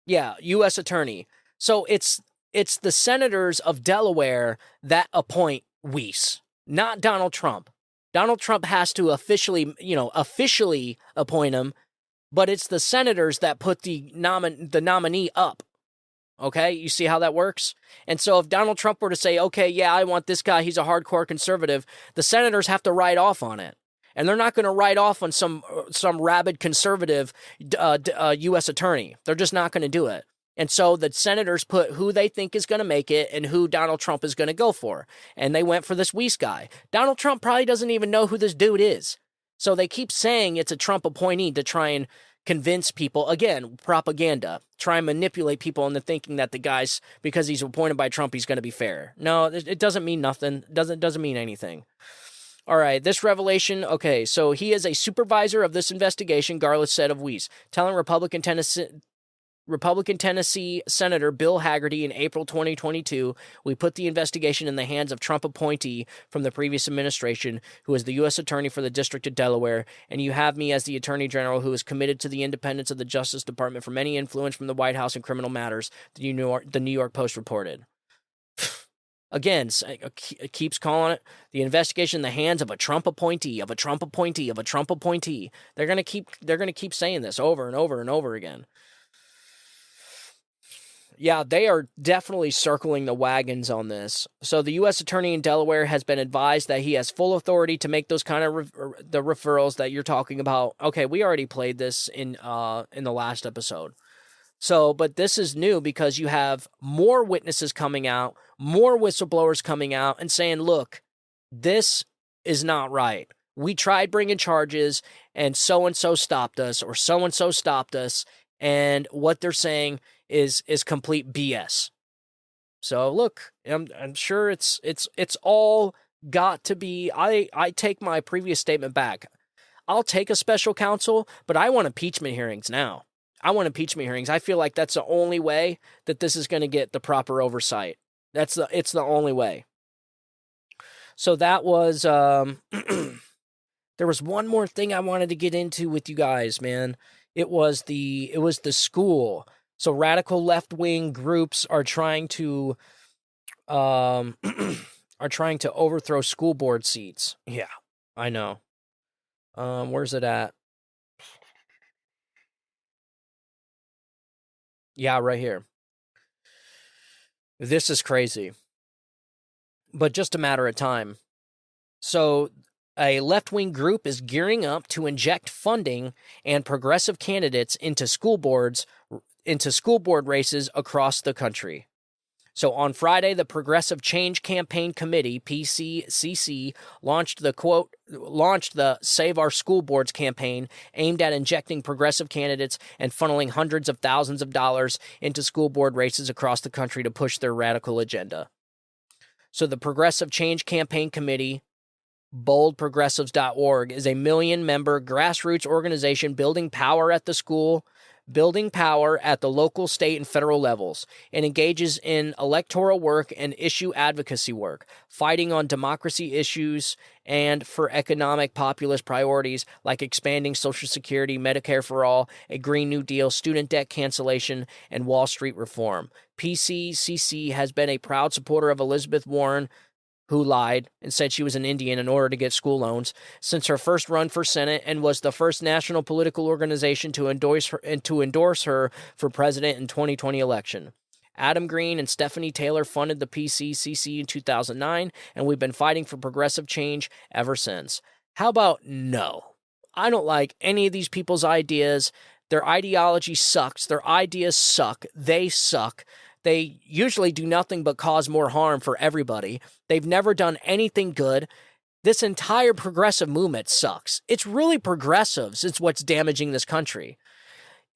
Yeah, U.S. attorney. So it's the senators of Delaware that appoint Weiss, not Donald Trump. Donald Trump has to officially appoint him, but it's the senators that put the nominee up. Okay, you see how that works? And so if Donald Trump were to say, okay, yeah, I want this guy, he's a hardcore conservative, the senators have to write off on it. And they're not going to write off on some rabid conservative U.S. attorney. They're just not going to do it. And so the senators put who they think is going to make it and who Donald Trump is going to go for. And they went for this Weiss guy. Donald Trump probably doesn't even know who this dude is. So they keep saying it's a Trump appointee to try and convince people, again, propaganda, try and manipulate people into thinking that the guy's, because he's appointed by Trump, he's going to be fair. No, it doesn't mean nothing. Doesn't mean anything. All right, this revelation, okay, so he is a supervisor of this investigation, Garland said of Weiss, telling Republican Tennessee Senator Bill Hagerty in April 2022, we put the investigation in the hands of Trump appointee from the previous administration, who is the U.S. Attorney for the District of Delaware, and you have me as the Attorney General who is committed to the independence of the Justice Department from any influence from the White House in criminal matters, the New York Post reported. Again, it keeps calling it the investigation in the hands of a Trump appointee, of a Trump appointee, of a Trump appointee. They're going to keep saying this over and over and over again. Yeah, they are definitely circling the wagons on this. So the U.S. Attorney in Delaware has been advised that he has full authority to make those kind of the referrals that you're talking about. Okay, we already played this in the last episode. So, but this is new because you have more witnesses coming out, more whistleblowers coming out and saying, look, this is not right. We tried bringing charges and so-and-so stopped us, or so-and-so stopped us, and what they're saying is complete BS. So look, I'm sure it's all got to be. I take my previous statement back. I'll take a special counsel, but I want impeachment hearings now. I want impeachment hearings. I feel like that's the only way that this is going to get the proper oversight. It's the only way. So that was there was one more thing I wanted to get into with you guys, man. It was the school. So radical left-wing groups are trying to overthrow school board seats. Yeah, I know. Where's it at? Yeah, right here. This is crazy. But just a matter of time. So a left-wing group is gearing up to inject funding and progressive candidates into school board races across the country. So on Friday, the Progressive Change Campaign Committee, PCCC, launched the Save Our School Boards campaign aimed at injecting progressive candidates and funneling hundreds of thousands of dollars into school board races across the country to push their radical agenda. So the Progressive Change Campaign Committee, boldprogressives.org, is a 1 million-member grassroots organization building power at the school, building power at the local, state, and federal levels, and engages in electoral work and issue advocacy work, fighting on democracy issues and for economic populist priorities like expanding Social Security, Medicare for all, a Green New Deal, student debt cancellation, and Wall Street reform. PCCC has been a proud supporter of Elizabeth Warren, who lied and said she was an Indian in order to get school loans, since her first run for Senate, and was the first national political organization to endorse her for president in 2020 election. Adam Green and Stephanie Taylor funded the PCCC in 2009, and we've been fighting for progressive change ever since. How about no? I don't like any of these people's ideas. Their ideology sucks. Their ideas suck. They suck. They usually do nothing but cause more harm for everybody. They've never done anything good. This entire progressive movement sucks. It's really progressives. It's what's damaging this country.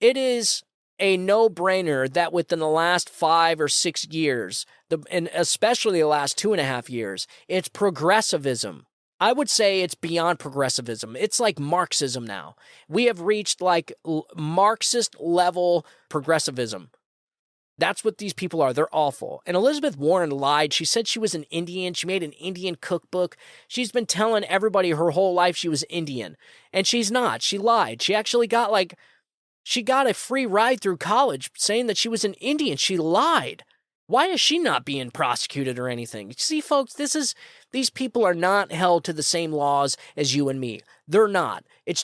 It is a no-brainer that within the last 5 or 6 years, and especially the last 2.5 years, it's progressivism. I would say it's beyond progressivism. It's like Marxism now. We have reached like Marxist-level progressivism. That's what these people are. They're awful. And Elizabeth Warren lied. She said she was an Indian. She made an Indian cookbook. She's been telling everybody her whole life she was Indian. And she's not. She lied. She actually got a free ride through college saying that she was an Indian. She lied. Why is she not being prosecuted or anything? See, folks, these people are not held to the same laws as you and me. They're not. It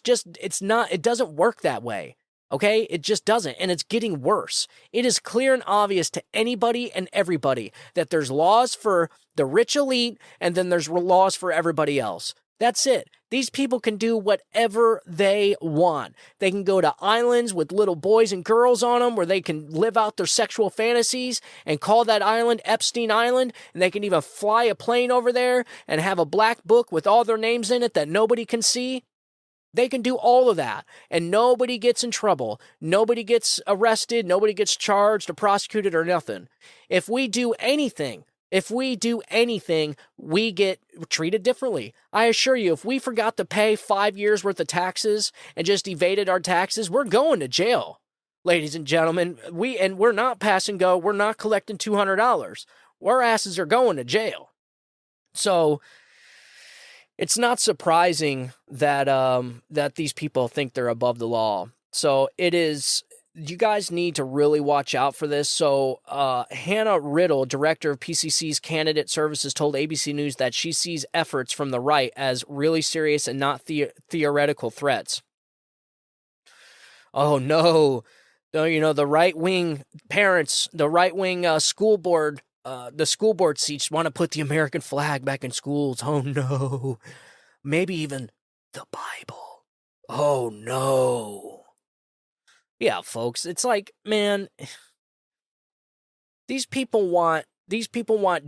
doesn't work that way. Okay? It just doesn't, and it's getting worse. It is clear and obvious to anybody and everybody that there's laws for the rich elite, and then there's laws for everybody else. That's it. These people can do whatever they want. They can go to islands with little boys and girls on them where they can live out their sexual fantasies and call that island Epstein Island. And they can even fly a plane over there and have a black book with all their names in it that nobody can see. They can do all of that, and nobody gets in trouble. Nobody gets arrested. Nobody gets charged or prosecuted or nothing. If we do anything, we get treated differently. I assure you, if we forgot to pay 5 years worth of taxes and just evaded our taxes, we're going to jail, ladies and gentlemen. We're not pass and go. We're not collecting $200. Our asses are going to jail. So it's not surprising that that these people think they're above the law. So it is. You guys need to really watch out for this. So Hannah Riddle, director of PCC's Candidate Services, told ABC News that she sees efforts from the right as really serious and not theoretical threats. Oh, no. The right-wing parents, the right-wing school board, the school board seats want to put the American flag back in schools. Oh, no. Maybe even the Bible. Oh, no. Yeah, folks, it's like, man, these people want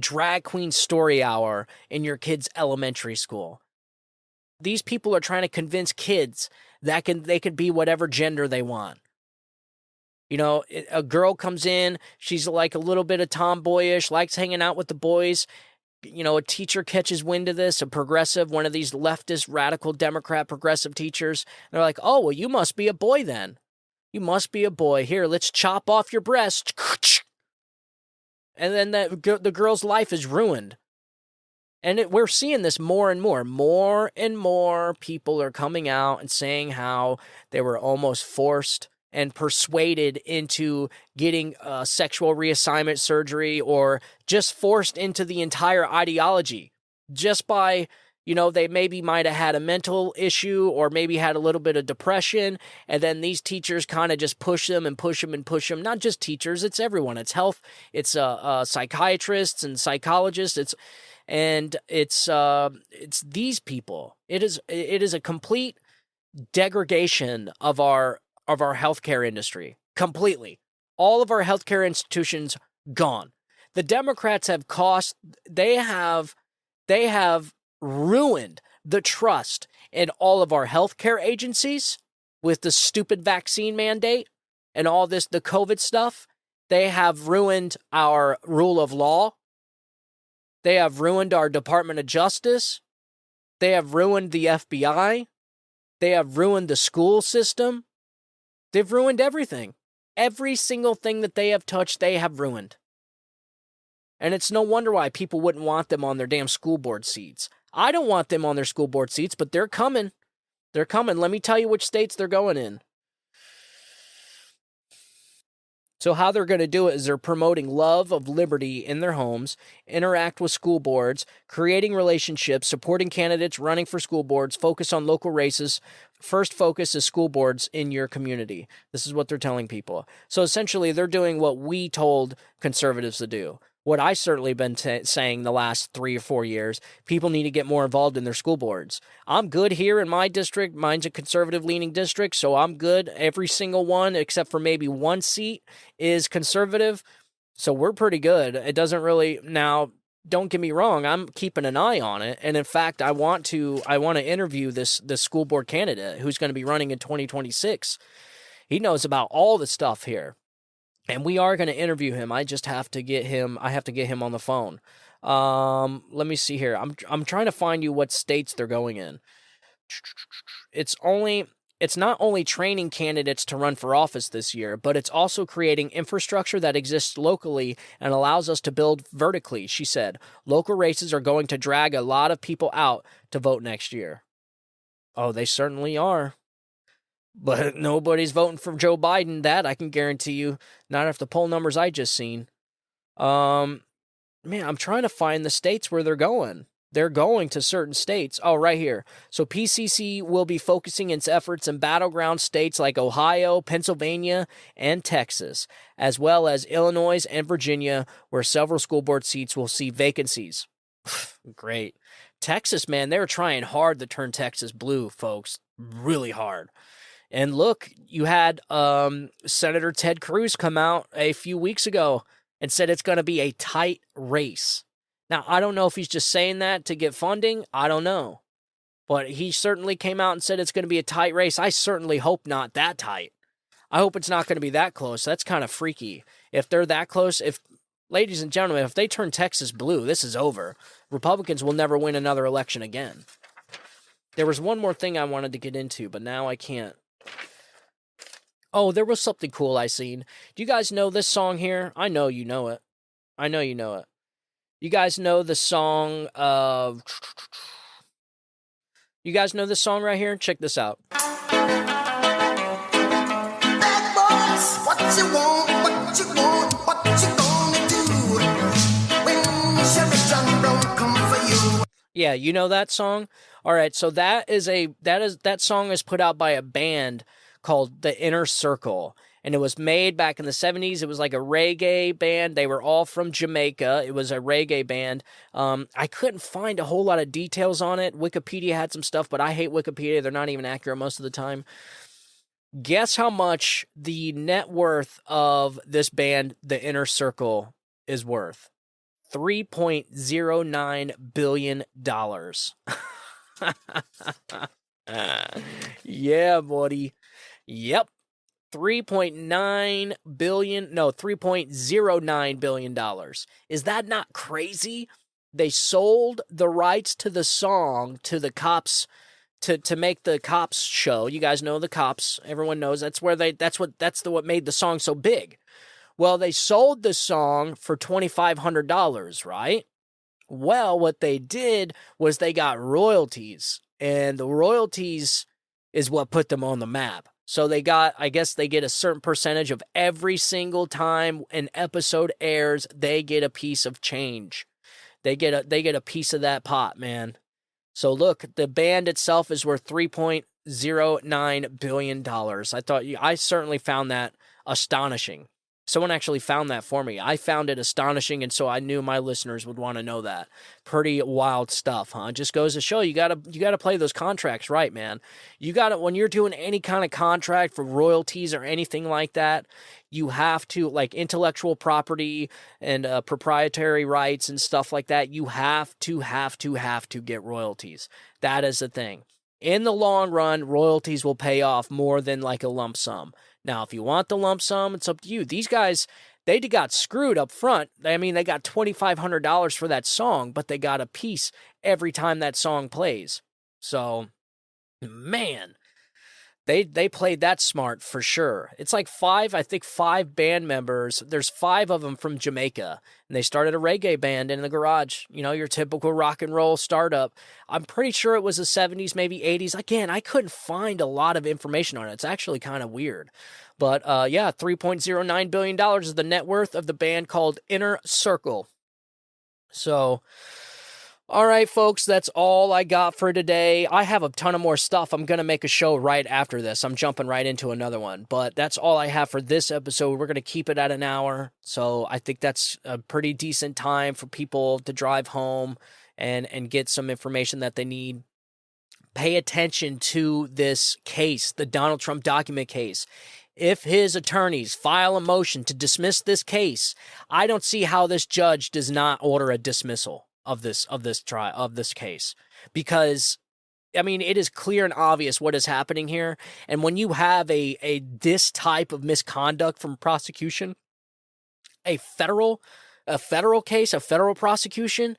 drag queen story hour in your kid's elementary school. These people are trying to convince kids that they can be whatever gender they want. A girl comes in, she's like a little bit of tomboyish, likes hanging out with the boys. A teacher catches wind of this, a progressive, one of these leftist, radical Democrat progressive teachers. They're like, oh, well, you must be a boy then. You must be a boy. Here, let's chop off your breast. And then the girl's life is ruined. And we're seeing this more and more. More and more people are coming out and saying how they were almost forced and persuaded into getting sexual reassignment surgery or just forced into the entire ideology just by... they maybe might have had a mental issue or maybe had a little bit of depression, and then these teachers kind of just push them and push them and push them. Not just teachers, it's everyone. It's health, it's psychiatrists and psychologists, it's these people. It is a complete degradation of our healthcare industry, completely. All of our healthcare institutions gone. The Democrats they have ruined the trust in all of our healthcare agencies with the stupid vaccine mandate and all the COVID stuff. They have ruined our rule of law. They have ruined our Department of Justice. They have ruined the FBI. They have ruined the school system. They've ruined everything. Every single thing that they have touched, they have ruined. And it's no wonder why people wouldn't want them on their damn school board seats. I don't want them on their school board seats, but they're coming. They're coming. Let me tell you which states they're going in. So how they're going to do it is they're promoting love of liberty in their homes, interact with school boards, creating relationships, supporting candidates running for school boards, focus on local races. First focus is school boards in your community. This is what they're telling people. So essentially, they're doing what we told conservatives to do. What I certainly been saying the last 3 or 4 years, people need to get more involved in their school boards. I'm good here in my district. Mine's a conservative-leaning district, so I'm good. Every single one, except for maybe one seat, is conservative. So we're pretty good. It doesn't really... Now, don't get me wrong, I'm keeping an eye on it. And in fact, I want to interview this school board candidate who's going to be running in 2026. He knows about all the stuff here. And we are going to interview him. I just have to get him. I have to get him on the phone. Let me see here. I'm trying to find you what states they're going in. It's not only training candidates to run for office this year, but it's also creating infrastructure that exists locally and allows us to build vertically, she said. Local races are going to drag a lot of people out to vote next year. Oh, they certainly are. But nobody's voting for Joe Biden, that I can guarantee you. Not after the poll numbers I just seen. Man, I'm trying to find the states where they're going. They're going to certain states. Oh, right here. So PCC will be focusing its efforts in battleground states like Ohio, Pennsylvania, and Texas, as well as Illinois and Virginia, where several school board seats will see vacancies. Great. Texas, man, they were trying hard to turn Texas blue, folks. Really hard. And look, you had Senator Ted Cruz come out a few weeks ago and said it's going to be a tight race. Now, I don't know if he's just saying that to get funding. I don't know. But he certainly came out and said it's going to be a tight race. I certainly hope not that tight. I hope it's not going to be that close. That's kind of freaky. If they're that close, ladies and gentlemen, if they turn Texas blue, this is over. Republicans will never win another election again. There was one more thing I wanted to get into, but now I can't. Oh, there was something cool I seen. Do you guys know this song here? I know you know it. I know you know it. You guys know the song of... You guys know this song right here? Check this out. Bad boys, what you want, what you want, what you gonna do when Sheriff John Brown come for you? Yeah, you know that song? All right, so that song is put out by a band called The Inner Circle, and it was made back in the 70s. It was like a reggae band. They were all from Jamaica. It was a reggae band. I couldn't find a whole lot of details on it. Wikipedia had some stuff, but I hate Wikipedia. They're not even accurate most of the time. Guess how much the net worth of this band, The Inner Circle, is worth? $3.09 billion. Yeah, buddy. Yep. $3.09 billion. Is that not crazy? They sold the rights to the song to the Cops to make the Cops show. You guys know the Cops. Everyone knows that's what made the song so big. Well, they sold the song for $2,500, right? Well, what they did was they got royalties, and the royalties is what put them on the map. So I guess they get a certain percentage of every single time an episode airs, they get a piece of change. They get a piece of that pot, man. So look, the band itself is worth $3.09 billion. I certainly found that astonishing. Someone actually found that for me. I found it astonishing, and so I knew my listeners would want to know that. Pretty wild stuff, huh? Just goes to show you gotta play those contracts right, man. When you're doing any kind of contract for royalties or anything like that, you have to, like intellectual property and proprietary rights and stuff like that, you have to get royalties. That is the thing. In the long run, royalties will pay off more than like a lump sum. Now, if you want the lump sum, it's up to you. These guys, they got screwed up front. I mean, they got $2,500 for that song, but they got a piece every time that song plays. So, man, they played that smart for sure. It's like five band members. There's 5 of them from Jamaica, and they started a reggae band in the garage. You know, your typical rock and roll startup. I'm pretty sure it was the 70s, maybe 80s. Again, I couldn't find a lot of information on it. It's actually kind of weird. But yeah, $3.09 billion is the net worth of the band called Inner Circle. So, all right, folks, that's all I got for today. I have a ton of more stuff. I'm going to make a show right after this. I'm jumping right into another one. But that's all I have for this episode. We're going to keep it at an hour. So I think that's a pretty decent time for people to drive home and get some information that they need. Pay attention to this case, the Donald Trump document case. If his attorneys file a motion to dismiss this case, I don't see how this judge does not order a dismissal of this case, because I mean, it is clear and obvious what is happening here. And when you have this type of misconduct from prosecution, a federal case, a federal prosecution,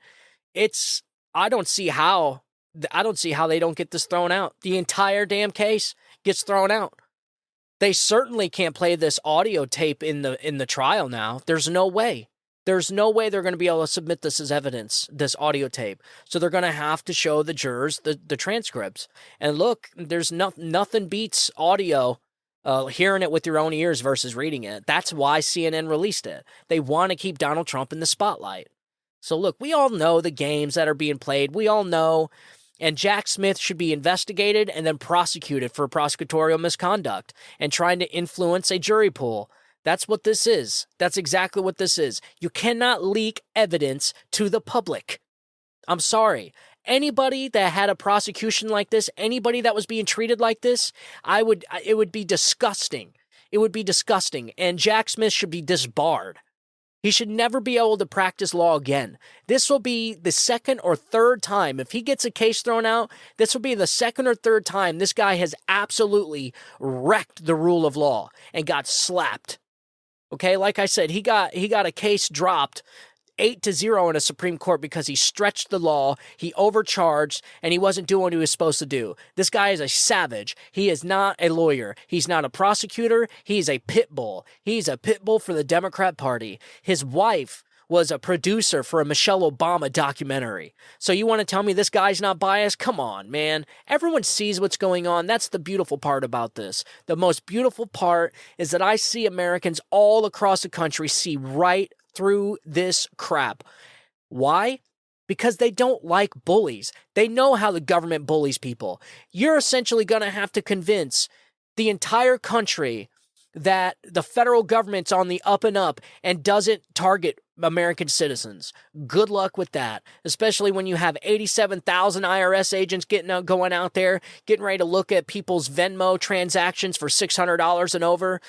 I don't see how they don't get this thrown out. The entire damn case gets thrown out. They certainly can't play this audio tape in the trial now. There's no way. There's no way they're going to be able to submit this as evidence, this audio tape. So they're going to have to show the jurors the transcripts. And look, there's nothing beats audio, hearing it with your own ears versus reading it. That's why CNN released it. They want to keep Donald Trump in the spotlight. So look, we all know the games that are being played. We all know. And Jack Smith should be investigated and then prosecuted for prosecutorial misconduct and trying to influence a jury pool. That's what this is. That's exactly what this is. You cannot leak evidence to the public. I'm sorry. anybody that had a prosecution like this, anybody that was being treated like this, it would be disgusting. It would be disgusting. And Jack Smith should be disbarred. He should never be able to practice law again. This will be the second or third time. If he gets a case thrown out, this will be the second or third time this guy has absolutely wrecked the rule of law and got slapped. Okay, like I said, he got a case dropped 8-0 in a Supreme Court because he stretched the law, he overcharged, and he wasn't doing what he was supposed to do. This guy is a savage. He is not a lawyer. He's not a prosecutor. He's a pit bull. He's a pit bull for the Democrat Party. His wife was a producer for a Michelle Obama documentary. So you want to tell me this guy's not biased? Come on, man. Everyone sees what's going on. That's the beautiful part about this. The most beautiful part is that I see Americans all across the country see right through this crap. Why? Because they don't like bullies. They know how the government bullies people. You're essentially going to have to convince the entire country that the federal government's on the up and up and doesn't target American citizens. Good luck with that, especially when you have 87,000 IRS agents going out there, getting ready to look at people's Venmo transactions for $600 and over.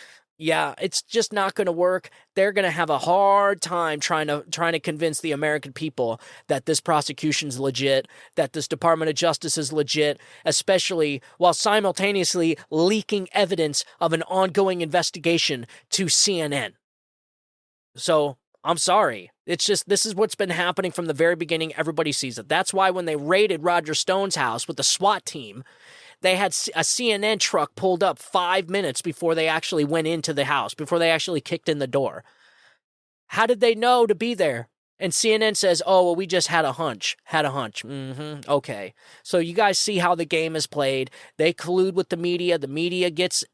Yeah, it's just not going to work. They're going to have a hard time trying to convince the American people that this prosecution's legit, that this Department of Justice is legit, especially while simultaneously leaking evidence of an ongoing investigation to CNN. So, I'm sorry. It's just, this is what's been happening from the very beginning. Everybody sees it. That's why when they raided Roger Stone's house with the SWAT team, they had a CNN truck pulled up 5 minutes before they actually went into the house, before they actually kicked in the door. How did they know to be there? And CNN says, oh, well, we just had a hunch. Okay. So you guys see how the game is played. They collude with the media. The media gets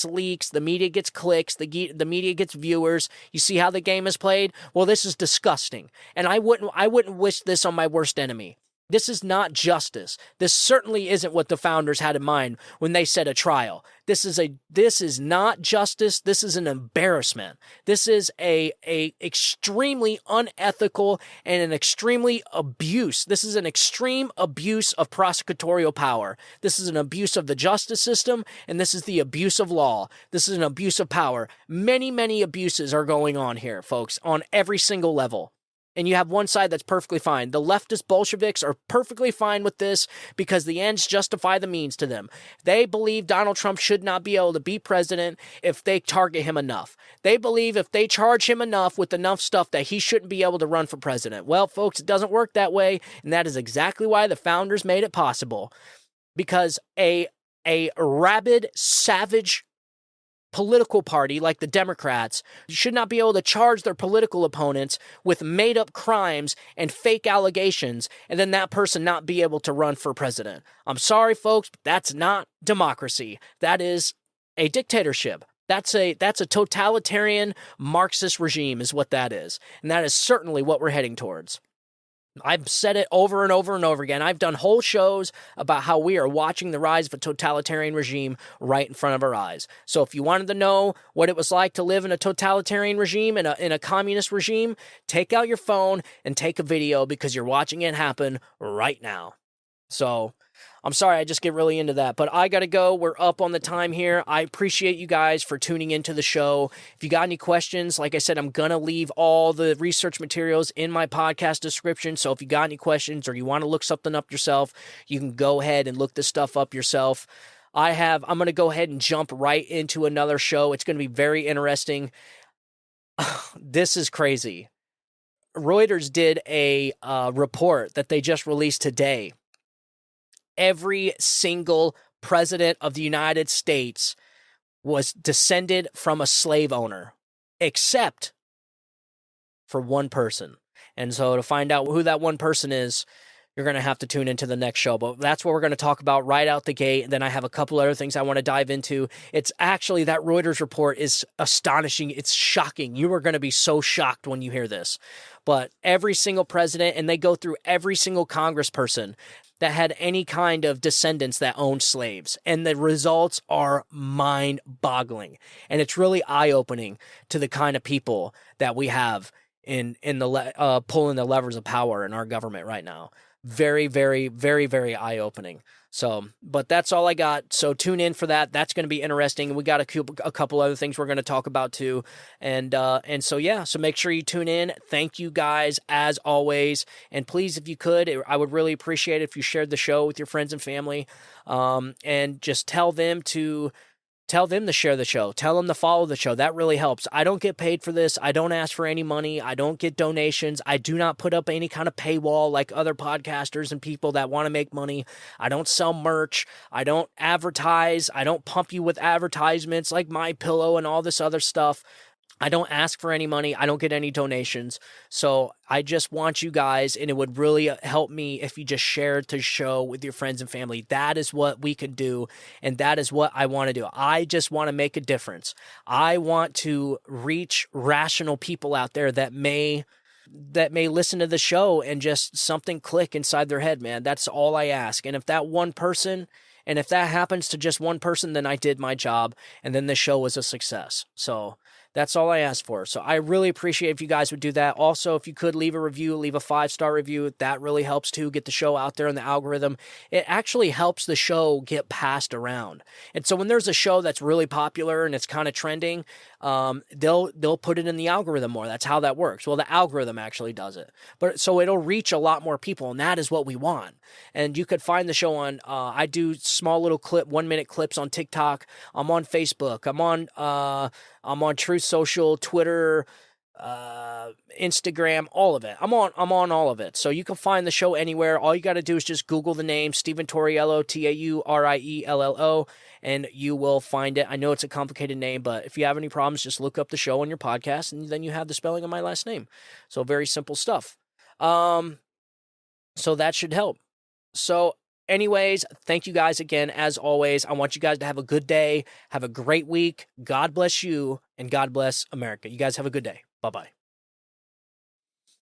leaks. The media gets clicks. The media gets viewers. You see how the game is played? Well, this is disgusting. And I wouldn't wish this on my worst enemy. This is not justice. This certainly isn't what the founders had in mind when they said a trial. This is not justice. This is an embarrassment. This is a extremely unethical and an extremely abuse. This is an extreme abuse of prosecutorial power. This is an abuse of the justice system, and this is the abuse of law. This is an abuse of power. Many, many abuses are going on here, folks, on every single level. And you have one side that's perfectly fine. The leftist Bolsheviks are perfectly fine with this because the ends justify the means to them. They believe Donald Trump should not be able to be president if they target him enough. They believe if they charge him enough with enough stuff that he shouldn't be able to run for president. Well, folks, it doesn't work that way, and that is exactly why the founders made it possible. Because a rabid, savage political party like the Democrats should not be able to charge their political opponents with made-up crimes and fake allegations and then that person not be able to run for president. I'm sorry, folks, but that's not democracy. That is a dictatorship. That's a totalitarian Marxist regime is what that is. And that is certainly what we're heading towards. I've said it over and over and over again. I've done whole shows about how we are watching the rise of a totalitarian regime right in front of our eyes. So if you wanted to know what it was like to live in a totalitarian regime, in a communist regime, take out your phone and take a video because you're watching it happen right now. So I'm sorry, I just get really into that, but I got to go. We're up on the time here. I appreciate you guys for tuning into the show. If you got any questions, like I said, I'm going to leave all the research materials in my podcast description. So if you got any questions or you want to look something up yourself, you can go ahead and look this stuff up yourself. I'm going to go ahead and jump right into another show. It's going to be very interesting. This is crazy. Reuters did a report that they just released today. Every single president of the United States was descended from a slave owner, except for one person. And so to find out who that one person is, you're going to have to tune into the next show. But that's what we're going to talk about right out the gate. And then I have a couple other things I want to dive into. It's actually, that Reuters report is astonishing. It's shocking. You are going to be so shocked when you hear this. But every single president, and they go through every single congressperson that had any kind of descendants that owned slaves. And the results are mind-boggling. And it's really eye-opening to the kind of people that we have in the pulling the levers of power in our government right now. very, very, very, very eye-opening. So, but that's all I got. So tune in for that. That's going to be interesting. We got a couple other things we're going to talk about too. And so, yeah, so make sure you tune in. Thank you guys as always. And please, if you could, I would really appreciate it if you shared the show with your friends and family. And just tell them to share the show. Tell them to follow the show. That really helps. I don't get paid for this. I don't ask for any money. I don't get donations. I do not put up any kind of paywall like other podcasters and people that want to make money. I don't sell merch. I don't advertise. I don't pump you with advertisements like My Pillow and all this other stuff. I don't ask for any money. I don't get any donations. So I just want you guys, and it would really help me if you just shared the show with your friends and family. That is what we could do, and that is what I want to do. I just want to make a difference. I want to reach rational people out there that may listen to the show and just something click inside their head, man. That's all I ask. And if that happens to just one person, then I did my job, and then the show was a success. So that's all I ask for. So I really appreciate if you guys would do that. Also, if you could leave a review, leave a 5-star review, that really helps too, get the show out there in the algorithm. It actually helps the show get passed around. And so when there's a show that's really popular and it's kind of trending, they'll put it in the algorithm more. That's how that works. Well, the algorithm actually does it. But so it'll reach a lot more people, and that is what we want. And you could find the show on, I do small little 1-minute clips on TikTok. I'm on Facebook. I'm on Truth Social, Twitter, Instagram, all of it. I'm on all of it. So you can find the show anywhere. All you got to do is just Google the name Steven Tauriello, Tauriello, and you will find it. I know it's a complicated name, but if you have any problems, just look up the show on your podcast, and then you have the spelling of my last name. So very simple stuff. So that should help. So anyways, thank you guys again. As always, I want you guys to have a good day. Have a great week. God bless you, and God bless America. You guys have a good day. Bye-bye.